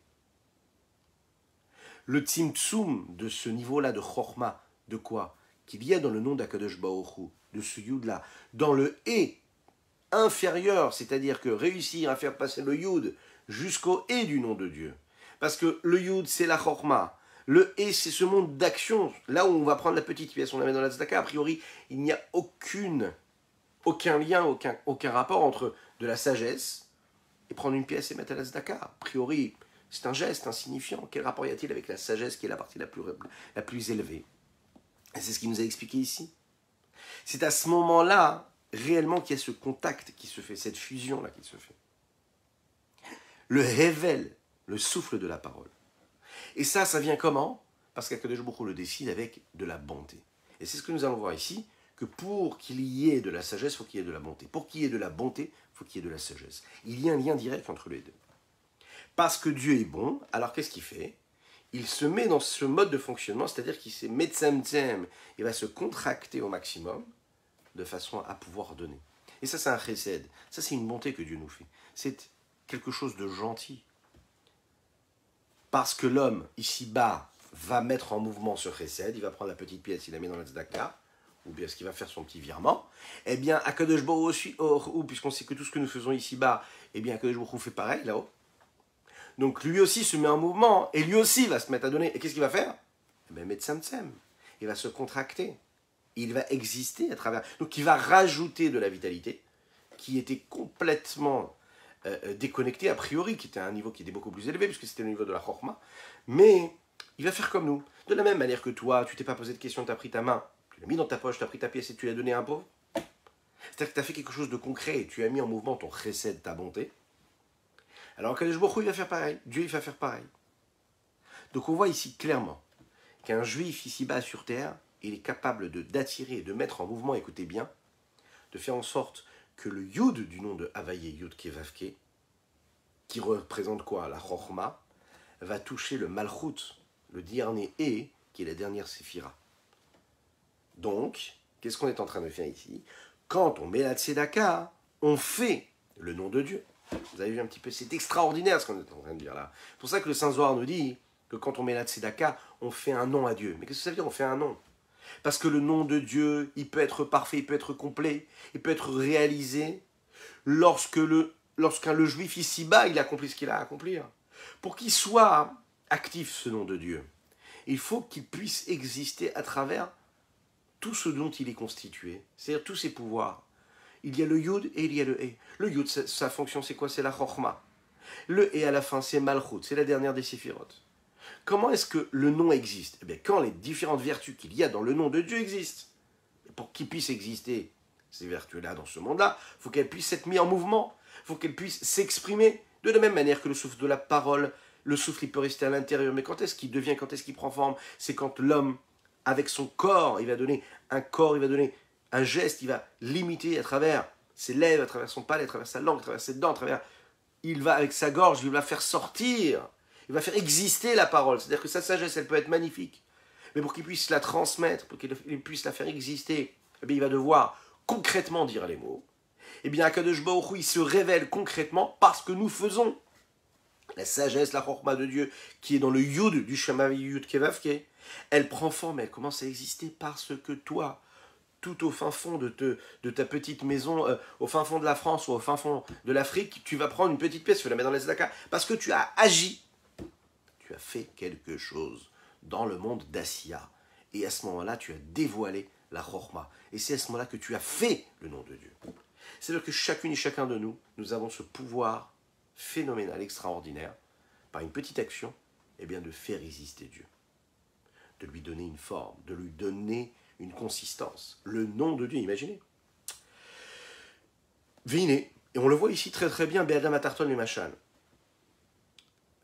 Le tzimtzum de ce niveau-là de chokhma, de quoi? Qu'il y a dans le nom d'Akadosh Baruch Hu, de ce yud-là, dans le et inférieur, c'est-à-dire que réussir à faire passer le yud jusqu'au et du nom de Dieu. Parce que le yud, c'est la chokhma. Le et, c'est ce monde d'action. Là où on va prendre la petite pièce, on la met dans la tzedaka, a priori, il n'y a aucun lien, aucun rapport entre de la sagesse et prendre une pièce et mettre à la tzedaka. A priori, c'est un geste insignifiant. Quel rapport y a-t-il avec la sagesse qui est la partie la plus élevée? Et c'est ce qu'il nous a expliqué ici. C'est à ce moment-là, réellement, qu'il y a ce contact qui se fait, cette fusion-là qui se fait. Le révèle, le souffle de la parole. Et ça vient comment? Parce qu'Akadosh Baruch Hu le décide avec de la bonté. Et c'est ce que nous allons voir ici, que pour qu'il y ait de la sagesse, il faut qu'il y ait de la bonté. Pour qu'il y ait de la bonté, il faut qu'il y ait de la sagesse. Il y a un lien direct entre les deux. Parce que Dieu est bon, alors qu'est-ce qu'il fait? Il se met dans ce mode de fonctionnement, c'est-à-dire qu'il s'est metzemtzem, il va se contracter au maximum, de façon à pouvoir donner. Et ça, c'est un chesed. Ça, c'est une bonté que Dieu nous fait. C'est quelque chose de gentil. Parce que l'homme, ici-bas, va mettre en mouvement ce chesed, il va prendre la petite pièce, il la met dans la tzedaka, ou bien est-ce qu'il va faire son petit virement, eh bien, Akadosh Baruch Hu, puisqu'on sait que tout ce que nous faisons ici-bas, eh bien, Akadosh Baruch Hu fait pareil, là-haut. Donc, lui aussi se met en mouvement, et lui aussi va se mettre à donner. Et qu'est-ce qu'il va faire? Eh bien, Metzemtzem. Il va se contracter. Il va exister à travers. Donc, il va rajouter de la vitalité, qui était complètement déconnectée, a priori, qui était à un niveau qui était beaucoup plus élevé, puisque c'était le niveau de la Chorma. Mais, il va faire comme nous. De la même manière que toi, tu t'es pas posé de questions, tu as pris ta main, tu l'as mis dans ta poche, tu as pris ta pièce et tu l'as donné à un pauvre. C'est-à-dire que tu as fait quelque chose de concret et tu as mis en mouvement ton chesed, ta bonté. Alors Kadosh Baruch Hu, il va faire pareil. Dieu, il va faire pareil. Donc on voit ici clairement qu'un juif ici-bas sur terre, il est capable d'attirer et de mettre en mouvement, écoutez bien, de faire en sorte que le Yud du nom de Havaye Yud Kevavke, qui représente quoi? La Chorma, va toucher le Malchut, le dernier E, qui est la dernière Séphira. Donc, qu'est-ce qu'on est en train de faire ici? Quand on met la Tzedaka, on fait le nom de Dieu. Vous avez vu un petit peu, c'est extraordinaire ce qu'on est en train de dire là. C'est pour ça que le Saint Zohar nous dit que quand on met la Tzedaka, on fait un nom à Dieu. Mais qu'est-ce que ça veut dire, on fait un nom? Parce que le nom de Dieu, il peut être parfait, il peut être complet, il peut être réalisé lorsqu'un le juif ici-bas, il accomplit ce qu'il a à accomplir. Pour qu'il soit actif, ce nom de Dieu, il faut qu'il puisse exister à travers tout ce dont il est constitué, c'est-à-dire tous ses pouvoirs. Il y a le Yud et il y a le E. Le Yud, sa fonction, c'est quoi? C'est la Chochma. Le E à la fin, c'est Malchut, c'est la dernière des Séphirot. Comment est-ce que le nom existe? Eh bien, quand les différentes vertus qu'il y a dans le nom de Dieu existent. Et pour qu'ils puissent exister, ces vertus-là, dans ce monde-là, il faut qu'elles puissent être mises en mouvement, il faut qu'elles puissent s'exprimer de la même manière que le souffle de la parole. Le souffle, il peut rester à l'intérieur, mais quand est-ce qu'il devient, quand est-ce qu'il prend forme? C'est quand l'homme, avec son corps, il va donner un corps, il va donner un geste, il va l'imiter à travers ses lèvres, à travers son palais, à travers sa langue, à travers ses dents, à travers... Il va, avec sa gorge, il va faire sortir, il va faire exister la parole. C'est-à-dire que sa sagesse, elle peut être magnifique. Mais pour qu'il puisse la transmettre, pour qu'il puisse la faire exister, eh bien, il va devoir concrètement dire les mots. Eh bien, Akadosh Baruch Hu, il se révèle concrètement parce que nous faisons la sagesse, la chorma de Dieu, qui est dans le Yud du Shema Yud Kevavke. Elle prend forme, elle commence à exister parce que toi, tout au fin fond de ta petite maison, au fin fond de la France ou au fin fond de l'Afrique, tu vas prendre une petite pièce, tu vas la mettre dans la tzedaka, parce que tu as agi. Tu as fait quelque chose dans le monde d'Assia. Et à ce moment-là, tu as dévoilé la chorma. Et c'est à ce moment-là que tu as fait le nom de Dieu. C'est-à-dire que chacune et chacun de nous, nous avons ce pouvoir phénoménal, extraordinaire, par une petite action, eh bien de faire exister Dieu. De lui donner une forme, de lui donner une consistance. Le nom de Dieu, imaginez. Viné, et on le voit ici très très bien, Be'adam atarton le machal.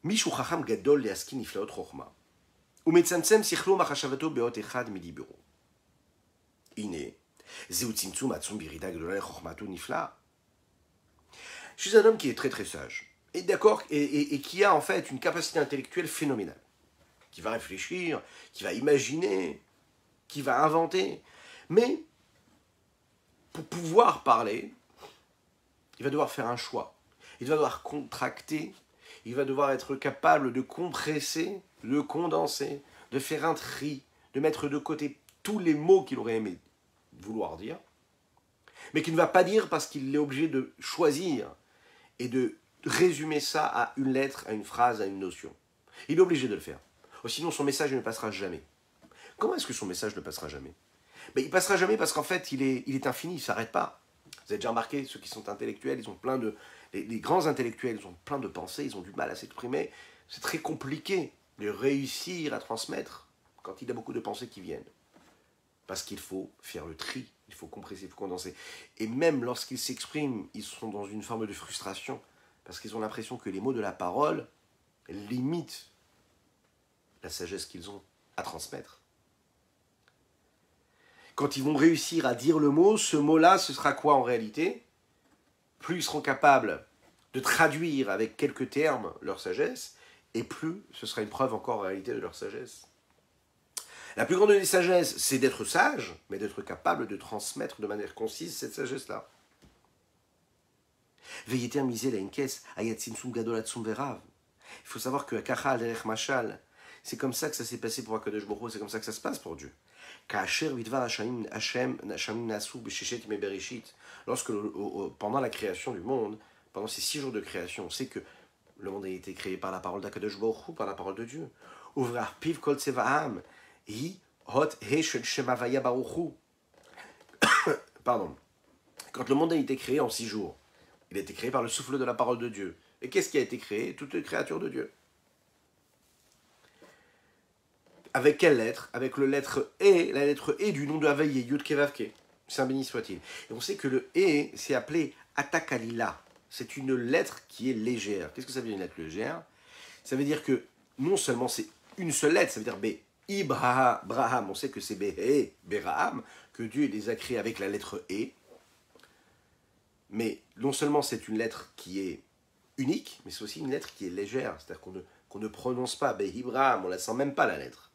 Mishu chacham gadol le'askin niflaot chochma. Umetzamtzem sichlo machashavato beot echad midiburo. Iné, zeu tzimtzum atzum birida gdola lechochmato nifla. Je suis un homme qui est très très sage, et d'accord, et qui a en fait une capacité intellectuelle phénoménale, qui va réfléchir, qui va imaginer, qui va inventer. Mais pour pouvoir parler, il va devoir faire un choix. Il va devoir contracter, il va devoir être capable de compresser, de condenser, de faire un tri, de mettre de côté tous les mots qu'il aurait aimé vouloir dire, mais qu'il ne va pas dire parce qu'il est obligé de choisir et de résumer ça à une lettre, à une phrase, à une notion. Il est obligé de le faire. Sinon, son message ne passera jamais. Comment est-ce que son message ne passera jamais? Il ne passera jamais parce qu'en fait, il est infini, il ne s'arrête pas. Vous avez déjà remarqué, ceux qui sont intellectuels, ils ont plein de... Les grands intellectuels, ils ont plein de pensées, ils ont du mal à s'exprimer. C'est très compliqué de réussir à transmettre quand il y a beaucoup de pensées qui viennent. Parce qu'il faut faire le tri, il faut compresser, il faut condenser. Et même lorsqu'ils s'expriment, ils sont dans une forme de frustration, parce qu'ils ont l'impression que les mots de la parole limitent la sagesse qu'ils ont. à transmettre. Quand ils vont réussir à dire le mot, ce mot-là, ce sera quoi en réalité? Plus ils seront capables de traduire avec quelques termes leur sagesse, et plus ce sera une preuve encore en réalité de leur sagesse. La plus grande des sagesses, c'est d'être sage, mais d'être capable de transmettre de manière concise cette sagesse-là. Veyeter misé la inkes, ayatsinsum gadolatsum verav. Il faut savoir que Kachal Erech Machal, c'est comme ça que ça s'est passé pour Akadosh Baruch Hu, c'est comme ça que ça se passe pour Dieu. Lorsque, pendant la création du monde, pendant ces 6 jours de création, on sait que le monde a été créé par la parole d'Akadosh Baruch Hu, par la parole de Dieu. Uvrar piv kol tsevaam, hi hot he shel shemavaya baruch Hu. Pardon. Quand le monde a été créé en 6 jours, il a été créé par le souffle de la parole de Dieu. Et qu'est-ce qui a été créé? Toutes les créatures de Dieu. Avec quelle lettre? Avec le lettre E, la lettre E du nom de Havaïe, Yud Kevavke. Saint béni soit-il. Et on sait que le E, c'est appelé Atakalila. C'est une lettre qui est légère. Qu'est-ce que ça veut dire une lettre légère? Ça veut dire que non seulement c'est une seule lettre, ça veut dire B, Ibraham. On sait que c'est B, Beraham, que Dieu les a créés avec la lettre E. Mais non seulement c'est une lettre qui est unique, mais c'est aussi une lettre qui est légère. C'est-à-dire qu'on ne prononce pas Ibraham, on ne la sent même pas la lettre.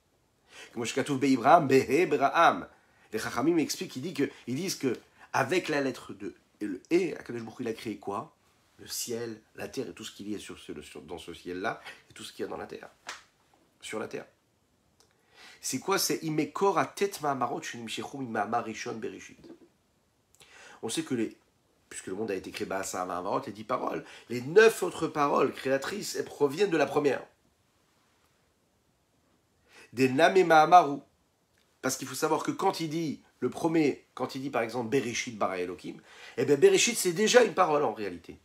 Comme je katouf Ibraham, Beraham. Les Chachamim expliquent, ils disent que avec la lettre de le E, Akadosh Baruch Hu, il a créé quoi? Le ciel, la terre et tout ce qu'il y a dans ce ciel-là et tout ce qu'il y a dans la terre, sur la terre. C'est quoi? C'est Imekor atet ma'amarot shenimshechu mima'amar rishon bereshit. On sait que puisque le monde a été créé Ba'asa ma'amarot, les 10 paroles, les 9 autres paroles créatrices, elles proviennent de la première. Des Name Ma'amaru. Parce qu'il faut savoir que quand il dit par exemple Bereshit bara Elohim, eh bien Bereshit c'est déjà une parole en réalité.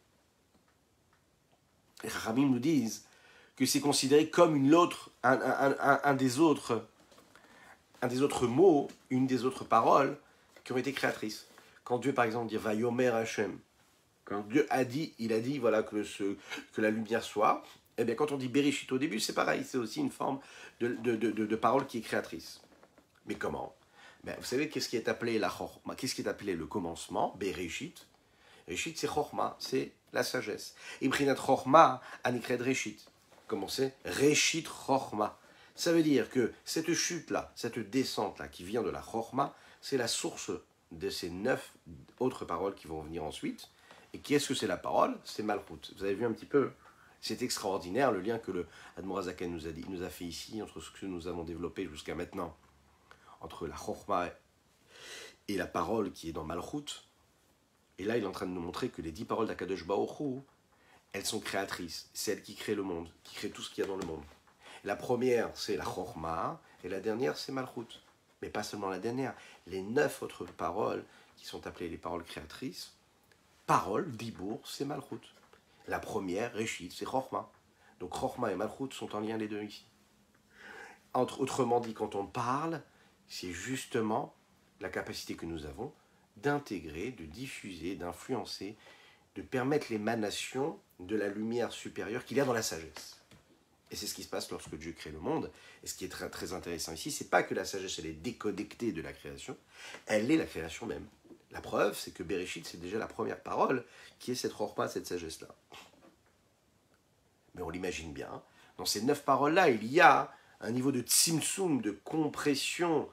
Les Chachamim nous disent que c'est considéré comme un des autres mots, une des autres paroles qui ont été créatrices. Quand Dieu par exemple dit Vayomer Hashem, quand Dieu il a dit voilà que la lumière soit, eh bien quand on dit Bereshit au début c'est pareil, c'est aussi une forme de parole qui est créatrice. Mais comment? Ben, vous savez qu'est-ce qui est appelé la chorma? Qu'est-ce qui est appelé le commencement? Bereshit. Reshit, c'est chorma, c'est la sagesse. Ibrinat chorma, anikred reshit. Comment c'est? Reshit chorma. Ça veut dire que cette chute-là, cette descente-là qui vient de la chorma, c'est la source de ces 9 autres paroles qui vont venir ensuite. Et qu'est-ce que c'est la parole? C'est Malchut. Vous avez vu un petit peu? C'est extraordinaire le lien que le Admor Hazaken nous a fait ici entre ce que nous avons développé jusqu'à maintenant, entre la Chochma et la parole qui est dans Malchut. Et là, il est en train de nous montrer que les 10 paroles d'Akadosh Baruch Hu, elles sont créatrices. C'est elles qui créent le monde, qui créent tout ce qu'il y a dans le monde. La première, c'est la Chochma, et la dernière, c'est Malchut. Mais pas seulement la dernière. Les 9 autres paroles, qui sont appelées les paroles créatrices, paroles, Dibour, c'est Malchut. La première, Reshit, c'est Chochma. Donc Chochma et Malchut sont en lien les deux ici. Autrement dit, quand on parle, c'est justement la capacité que nous avons d'intégrer, de diffuser, d'influencer, de permettre l'émanation de la lumière supérieure qu'il y a dans la sagesse. Et c'est ce qui se passe lorsque Dieu crée le monde. Et ce qui est très, très intéressant ici, c'est pas que la sagesse elle est déconnectée de la création, elle est la création même. La preuve, c'est que Bereshit, c'est déjà la première parole qui est cette chorma, cette sagesse-là. Mais on l'imagine bien, dans ces 9 paroles-là, il y a un niveau de tzimtzum, de compression,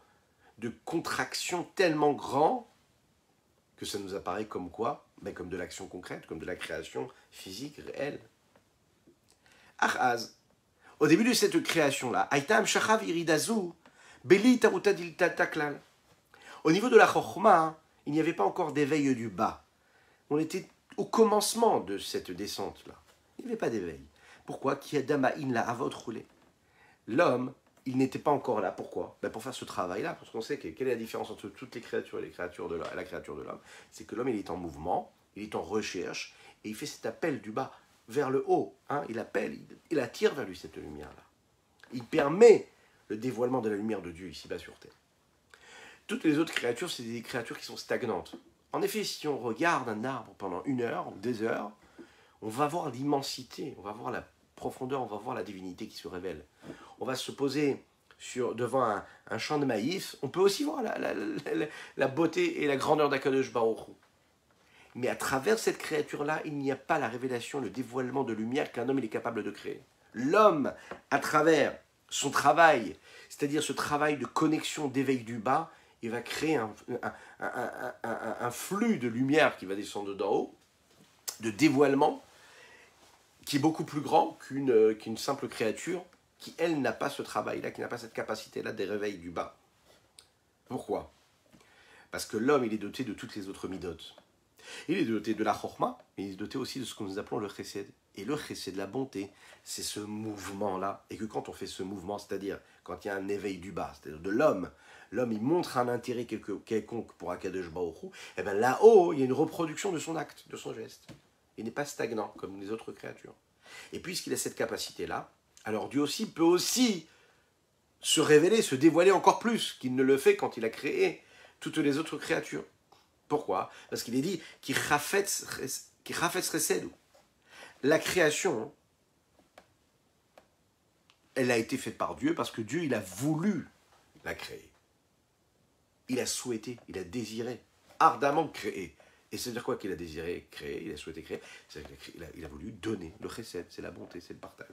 de contraction tellement grand que ça nous apparaît comme quoi? Mais comme de l'action concrète, comme de la création physique, réelle. Achaz, au début de cette création-là, Aitam shachav iridazu, beli tarutadil taklal. Au niveau de la chokhma, il n'y avait pas encore d'éveil du bas. On était au commencement de cette descente-là. Il n'y avait pas d'éveil. Pourquoi? Kiadamaïn la avot roulé. L'homme, il n'était pas encore là. Pourquoi? Ben pour faire ce travail-là, parce qu'on sait quelle est la différence entre toutes les créatures et la créature de l'homme. C'est que l'homme, il est en mouvement, il est en recherche, et il fait cet appel du bas vers le haut. Hein? Il appelle, il attire vers lui cette lumière-là. Il permet le dévoilement de la lumière de Dieu ici-bas sur terre. Toutes les autres créatures, c'est des créatures qui sont stagnantes. En effet, si on regarde un arbre pendant 1 heure ou 2 heures, on va voir l'immensité, on va voir la profondeur, on va voir la divinité qui se révèle. On va se poser devant un champ de maïs, on peut aussi voir la beauté et la grandeur d'Akadosh Baruch Hu. Mais à travers cette créature-là, il n'y a pas la révélation, le dévoilement de lumière qu'un homme il est capable de créer. L'homme, à travers son travail, c'est-à-dire ce travail de connexion, d'éveil du bas, il va créer un flux de lumière qui va descendre d'en haut, de dévoilement, qui est beaucoup plus grand qu'une simple créature, qui, elle, n'a pas ce travail-là, qui n'a pas cette capacité-là des réveils du bas. Pourquoi? Parce que l'homme, il est doté de toutes les autres midotes. Il est doté de la chorma, mais il est doté aussi de ce que nous appelons le chesed. Et le chesed, la bonté, c'est ce mouvement-là. Et que quand on fait ce mouvement, c'est-à-dire quand il y a un éveil du bas, c'est-à-dire de l'homme, il montre un intérêt quelconque pour Akadosh Baruch Hu, et bien là-haut, il y a une reproduction de son acte, de son geste. Il n'est pas stagnant comme les autres créatures. Et puisqu'il a cette capacité-là, alors Dieu aussi peut aussi se révéler, se dévoiler encore plus qu'il ne le fait quand il a créé toutes les autres créatures. Pourquoi? Parce qu'il est dit qui chafetz resedu. La création, elle a été faite par Dieu parce que Dieu, il a voulu la créer. Il a souhaité, il a désiré, ardemment créer. Et c'est-à-dire quoi qu'il a désiré créer, il a souhaité créer? Il a voulu donner le chesed, c'est la bonté, c'est le partage.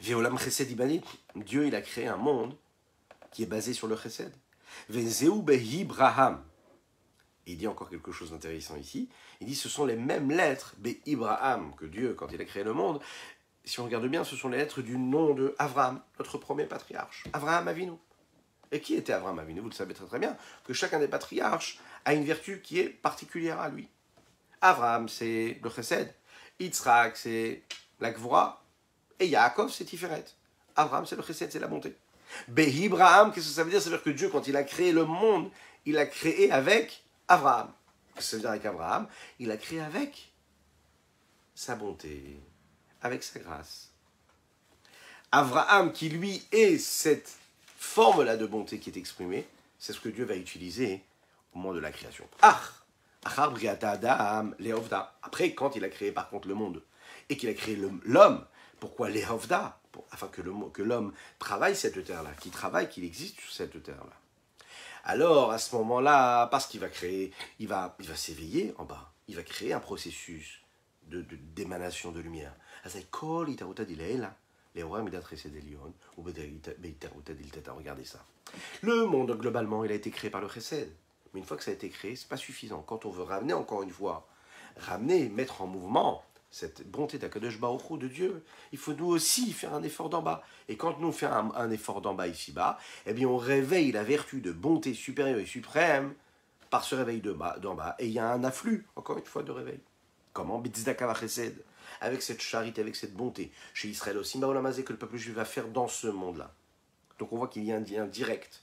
Veolam chesed ibani, Dieu, il a créé un monde qui est basé sur le chesed. Vezeu behibraham. Il dit encore quelque chose d'intéressant ici. Il dit ce sont les mêmes lettres behibraham que Dieu, quand il a créé le monde. Si on regarde bien, ce sont les lettres du nom de Avraham, notre premier patriarche. Avraham Avinu. Et qui était Avraham Avinu? Vous le savez très très bien, que chacun des patriarches a une vertu qui est particulière à lui. Avraham, c'est le chesed. Yitzhak, c'est la gvura. Et Yaakov, c'est Tiferet. Avraham, c'est le chesed, c'est la bonté. Behibraham, qu'est-ce que ça veut dire? Ça veut dire que Dieu, quand il a créé le monde, il a créé avec Avraham. Qu'est-ce que ça veut dire avec Avraham? Il a créé avec sa bonté, avec sa grâce. Avraham, qui lui est cette forme-là de bonté qui est exprimée, c'est ce que Dieu va utiliser au moment de la création. Après, quand il a créé par contre le monde, et qu'il a créé l'homme, pourquoi Lehovda? Afin que l'homme travaille cette terre-là, qu'il existe sur cette terre-là. Alors, à ce moment-là, parce qu'il va créer, il va s'éveiller en bas, il va créer un processus d'émanation de lumière. Regardez ça. Le monde, globalement, il a été créé par le chesed. Mais une fois que ça a été créé, ce n'est pas suffisant. Quand on veut ramener, encore une fois, mettre en mouvement cette bonté d'Akadosh Baruch Hu de Dieu, il faut nous aussi faire un effort d'en bas. Et quand nous faisons un effort d'en bas ici-bas, eh bien on réveille la vertu de bonté supérieure et suprême par ce réveil d'en bas. Et il y a un afflux, encore une fois, de réveil. Comment? Bitzdaka vachesed, avec cette charité, avec cette bonté. Chez Israël aussi, Baolamazé, que le peuple juif va faire dans ce monde-là. Donc on voit qu'il y a un lien direct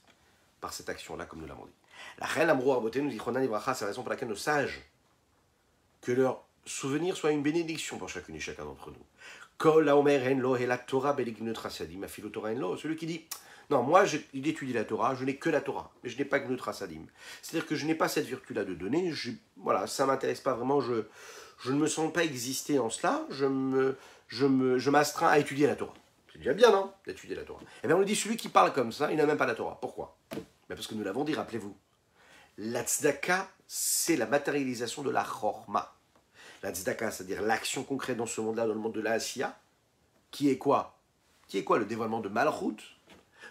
par cette action-là, comme nous l'avons dit. La reine Amrou Arboté nous dit Chonan Ibracha, c'est la raison pour laquelle nos sages, que leur souvenir soit une bénédiction pour chacune et chacun d'entre nous. Celui qui dit non, moi il étudie la Torah, je n'ai que la Torah, mais je n'ai pas Gnut Rasadim. C'est-à-dire que je n'ai pas cette vertu-là de donner, voilà, ça ne m'intéresse pas vraiment, je ne me sens pas exister en cela, je m'astreins à étudier la Torah. C'est déjà bien, non? D'étudier la Torah. Eh bien, on nous dit celui qui parle comme ça, il n'a même pas la Torah. Pourquoi? Parce que nous l'avons dit, rappelez-vous. La tzedaka, c'est la matérialisation de la chorma. La tzedaka, c'est-à-dire l'action concrète dans ce monde-là, dans le monde de la Asiya, qui est quoi? Qui est quoi? Le dévoilement de Malchut.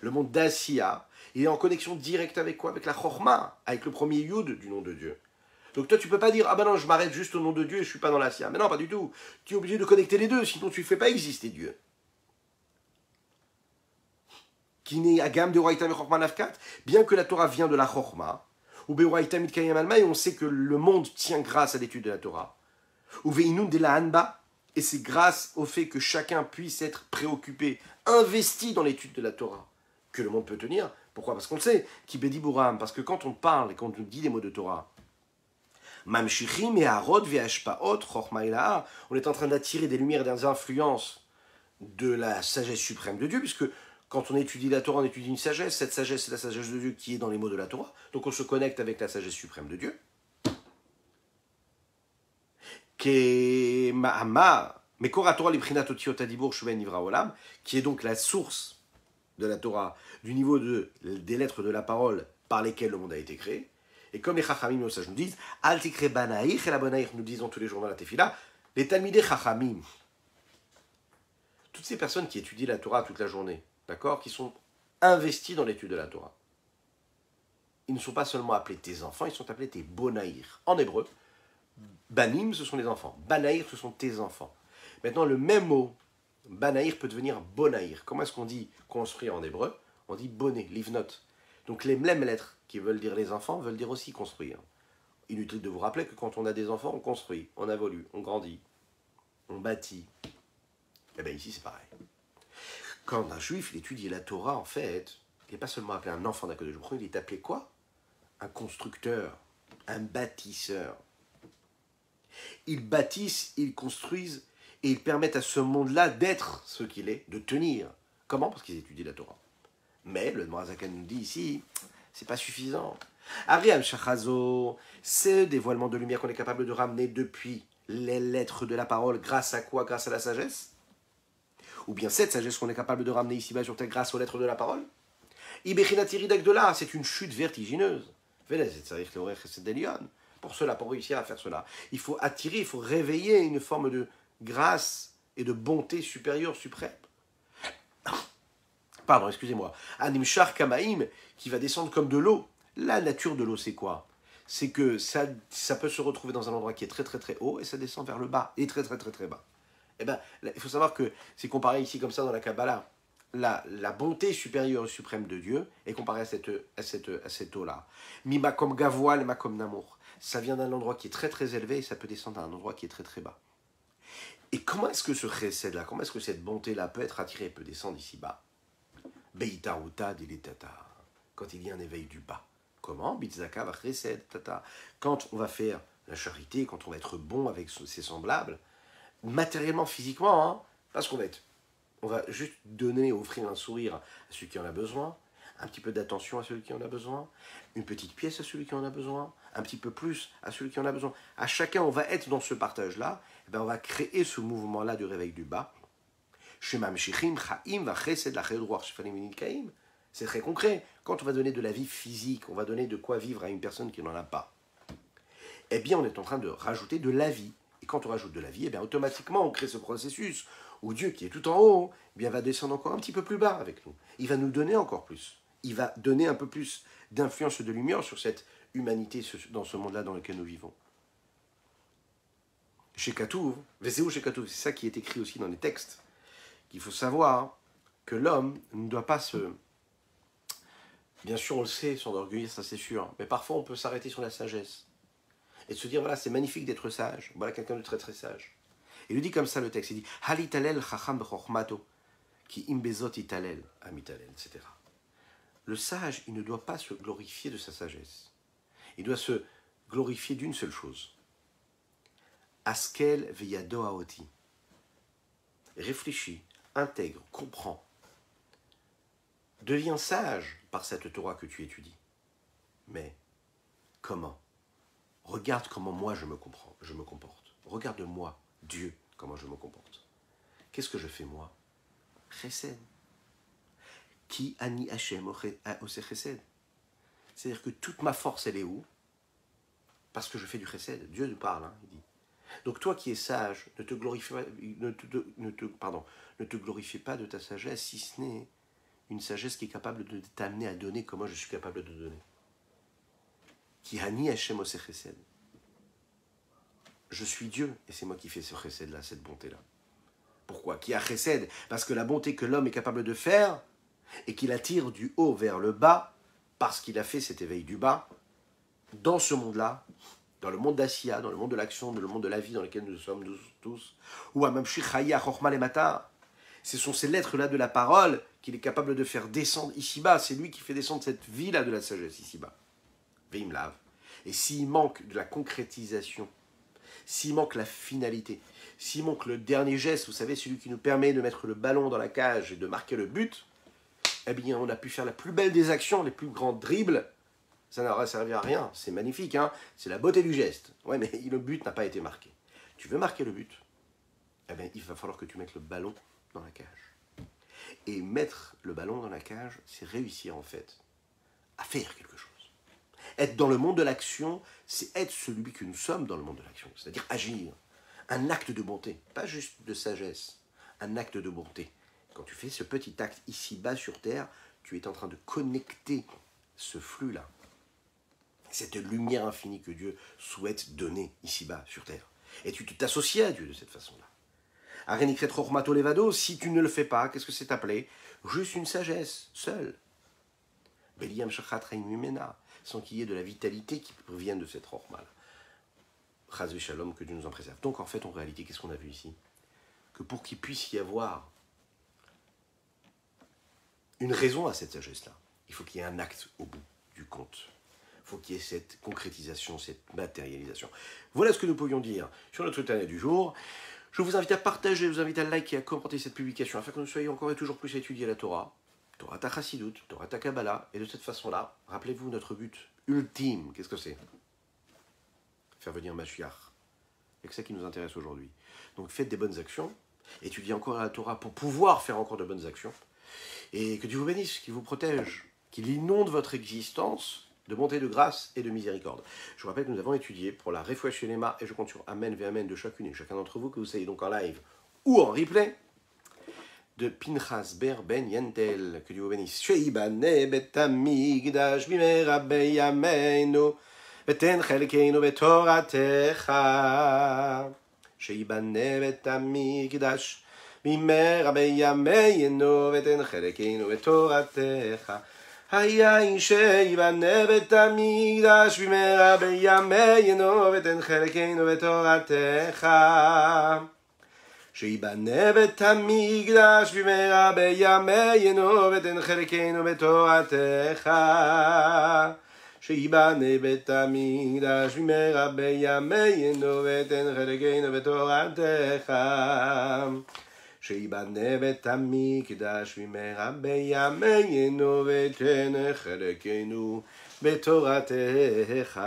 Le monde d'Asiya, il est en connexion directe avec quoi? Avec la chorma, avec le premier yud du nom de Dieu. Donc toi, tu ne peux pas dire, ah ben non, je m'arrête juste au nom de Dieu et je ne suis pas dans l'Asiya. Mais non, pas du tout. Tu es obligé de connecter les deux, sinon tu ne fais pas exister Dieu. Qui n'est agam de Raïta Chorma Nafkat, bien que la Torah vient de la chorma, ou Beoraïta Mitkayam Alma, et on sait que le monde tient grâce à l'étude de la Torah. Ou Veinun de la Hanba, et c'est grâce au fait que chacun puisse être préoccupé, investi dans l'étude de la Torah, que le monde peut tenir. Pourquoi? Parce qu'on le sait, Kibedi Buram, parce que quand on parle et quand on dit les mots de Torah, Mamshichim et Harod Ve'ashpaot Chorma Ilaha, on est en train d'attirer des lumières et des influences de la sagesse suprême de Dieu, puisque quand on étudie la Torah, on étudie une sagesse, cette sagesse, c'est la sagesse de Dieu qui est dans les mots de la Torah, donc on se connecte avec la sagesse suprême de Dieu. Qui est donc la source de la Torah, du niveau des lettres de la parole par lesquelles le monde a été créé. Et comme les Chachamim, nos sages nous disent, Al tikre banaïch et la bonaïch, nous disons tous les jours dans la Tefila, les Talmidei Chachamim, toutes ces personnes qui étudient la Torah toute la journée, d'accord, qui sont investis dans l'étude de la Torah, ils ne sont pas seulement appelés tes enfants, ils sont appelés tes bonaïr. En hébreu, banim, ce sont les enfants. Banaïr, ce sont tes enfants. Maintenant, le même mot, banaïr, peut devenir bonaïr. Comment est-ce qu'on dit construire en hébreu? On dit boné, livnot. Donc les mêmes lettres qui veulent dire les enfants veulent dire aussi construire. Inutile de vous rappeler que quand on a des enfants, on construit, on évolue, on grandit, on bâtit. Et bien ici, c'est pareil. Quand un juif il étudie la Torah, en fait, il n'est pas seulement appelé un enfant d'Akadosh Baruch Hu, il est appelé quoi? Un constructeur, un bâtisseur. Ils bâtissent, ils construisent, et ils permettent à ce monde-là d'être ce qu'il est, de tenir. Comment? Parce qu'ils étudient la Torah. Mais, le Morazakan nous dit ici, c'est pas suffisant. Ariam Shachazo, ce dévoilement de lumière qu'on est capable de ramener depuis les lettres de la parole, grâce à quoi? Grâce à la sagesse? Ou bien cette sagesse qu'on est capable de ramener ici-bas sur terre grâce aux lettres de la parole? Ibechinatiridak, c'est une chute vertigineuse. Pour cela, pour réussir à faire cela, il faut attirer, il faut réveiller une forme de grâce et de bonté supérieure, suprême. Pardon, excusez-moi. Animshar Kamaim, qui va descendre comme de l'eau. La nature de l'eau, c'est quoi? C'est que ça peut se retrouver dans un endroit qui est très très très haut et ça descend vers le bas, et très très très très bas. Eh bien, il faut savoir que c'est comparé ici comme ça dans la Kabbalah. La bonté supérieure et suprême de Dieu est comparée à cette eau-là. Mima comme Gavoal, ma comme Namour. Ça vient d'un endroit qui est très très élevé et ça peut descendre à un endroit qui est très très bas. Et comment est-ce que ce chesed-là, comment est-ce que cette bonté-là peut être attirée, peut descendre ici-bas? Beitaruta diletata. Quand il y a un éveil du bas. Comment? Bitzaka va chesed tata. Quand on va faire la charité, quand on va être bon avec ses semblables, matériellement, physiquement, hein, parce on va juste donner, offrir un sourire à celui qui en a besoin, un petit peu d'attention à celui qui en a besoin, une petite pièce à celui qui en a besoin, un petit peu plus à celui qui en a besoin. À chacun, on va être dans ce partage-là, et bien on va créer ce mouvement-là du réveil du bas. C'est très concret. Quand on va donner de la vie physique, on va donner de quoi vivre à une personne qui n'en a pas, eh bien on est en train de rajouter de la vie. Et quand on rajoute de la vie, eh bien automatiquement on crée ce processus où Dieu qui est tout en haut, eh bien va descendre encore un petit peu plus bas avec nous. Il va nous donner encore plus. Il va donner un peu plus d'influence de lumière sur cette humanité, dans ce monde-là dans lequel nous vivons. Chez Katouv, Vézéou chez Katouv, c'est ça qui est écrit aussi dans les textes, qu'il faut savoir que l'homme ne doit pas se... Bien sûr on le sait, s'enorgueillir, ça c'est sûr, mais parfois on peut s'arrêter sur la sagesse. Et de se dire, voilà, c'est magnifique d'être sage. Voilà quelqu'un de très très sage. Il lui dit comme ça le texte, il dit Halitalel chacham b'chokhmato, ki imbezot italel amitalel, etc. Le sage, il ne doit pas se glorifier de sa sagesse. Il doit se glorifier d'une seule chose. Askel veyado haoti. Réfléchis, intègre, comprends. Deviens sage par cette Torah que tu étudies. Mais comment? Regarde comment moi je me comporte. Regarde-moi, Dieu, comment je me comporte. Qu'est-ce que je fais moi? Chesed. Ki ani Hashem ose chesed. C'est-à-dire que toute ma force, elle est où? Parce que je fais du chesed. Dieu nous parle, hein, il dit. Donc toi qui es sage, ne te glorifie pas de ta sagesse, si ce n'est une sagesse qui est capable de t'amener à donner comme moi je suis capable de donner. Ki ani Hashem ose chesed. Je suis Dieu, et c'est moi qui fais ce chesed-là, cette bonté-là. Pourquoi? Qui a chesed? Parce que la bonté que l'homme est capable de faire, et qu'il attire du haut vers le bas, parce qu'il a fait cet éveil du bas, dans ce monde-là, dans le monde d'Asiya, dans le monde de l'action, dans le monde de la vie dans lequel nous sommes tous, ou à Mamshi Chaya Chochma Lemata, ce sont ces lettres-là de la parole qu'il est capable de faire descendre ici-bas. C'est lui qui fait descendre cette vie-là de la sagesse ici-bas. Veimlav. Et s'il manque de la concrétisation, s'il manque la finalité, s'il manque le dernier geste, vous savez, celui qui nous permet de mettre le ballon dans la cage et de marquer le but, eh bien, on a pu faire la plus belle des actions, les plus grands dribbles, ça n'aura servi à rien, c'est magnifique, hein, c'est la beauté du geste. Ouais, mais le but n'a pas été marqué. Tu veux marquer le but, eh bien, il va falloir que tu mettes le ballon dans la cage. Et mettre le ballon dans la cage, c'est réussir en fait à faire quelque chose. Être dans le monde de l'action, c'est être celui que nous sommes dans le monde de l'action, c'est-à-dire agir. Un acte de bonté, pas juste de sagesse, un acte de bonté. Quand tu fais ce petit acte ici-bas sur Terre, tu es en train de connecter ce flux-là, cette lumière infinie que Dieu souhaite donner ici-bas sur Terre. Et tu t'associes à Dieu de cette façon-là. Arenikret Rochmato Levado, si tu ne le fais pas, qu'est-ce que c'est appelé? Juste une sagesse, seule. Beliam Shachat Reimumena, sans qu'il y ait de la vitalité qui provienne de cette Rochma. Chaz Shalom, que Dieu nous en préserve. Donc en fait, en réalité, qu'est-ce qu'on a vu ici? Que pour qu'il puisse y avoir une raison à cette sagesse-là, il faut qu'il y ait un acte au bout du compte. Il faut qu'il y ait cette concrétisation, cette matérialisation. Voilà ce que nous pouvions dire sur notre Tanya du jour. Je vous invite à partager, je vous invite à liker, à commenter cette publication, afin que nous soyons encore et toujours plus à étudier la Torah, Torah ta Chassidut, Torah ta Kabbalah, et de cette façon-là, rappelez-vous notre but ultime, qu'est-ce que c'est? Faire venir Mashiach. C'est que ça qui nous intéresse aujourd'hui. Donc faites des bonnes actions, étudiez encore la Torah pour pouvoir faire encore de bonnes actions, et que Dieu vous bénisse, qu'il vous protège, qu'il inonde votre existence de bonté, de grâce et de miséricorde. Je vous rappelle que nous avons étudié pour la Refoua Shelema, et je compte sur Amen ve Amen de chacune et chacun d'entre vous, que vous soyez donc en live ou en replay, de Pinchas Ber Ben Yentel, que Dieu vous bénisse. Sheibane betamigdash bimera beyameinu, veten chelkeinu betoratecha. Sheibane betamigdash bimera beyameinu, veten chelkeinu betoratecha. Hayai sheibane betamigdash bimera beyameinu, veten chelkeinu betoratecha. שיבנה בית המקדש במהרה בימינו ותן חלקנו בתורתך. שיבנה בית המקדש במהרה בימינו ותן חלקנו בתורתך. שיבנה בית המקדש במהרה בימינו ותן חלקנו בתורתך.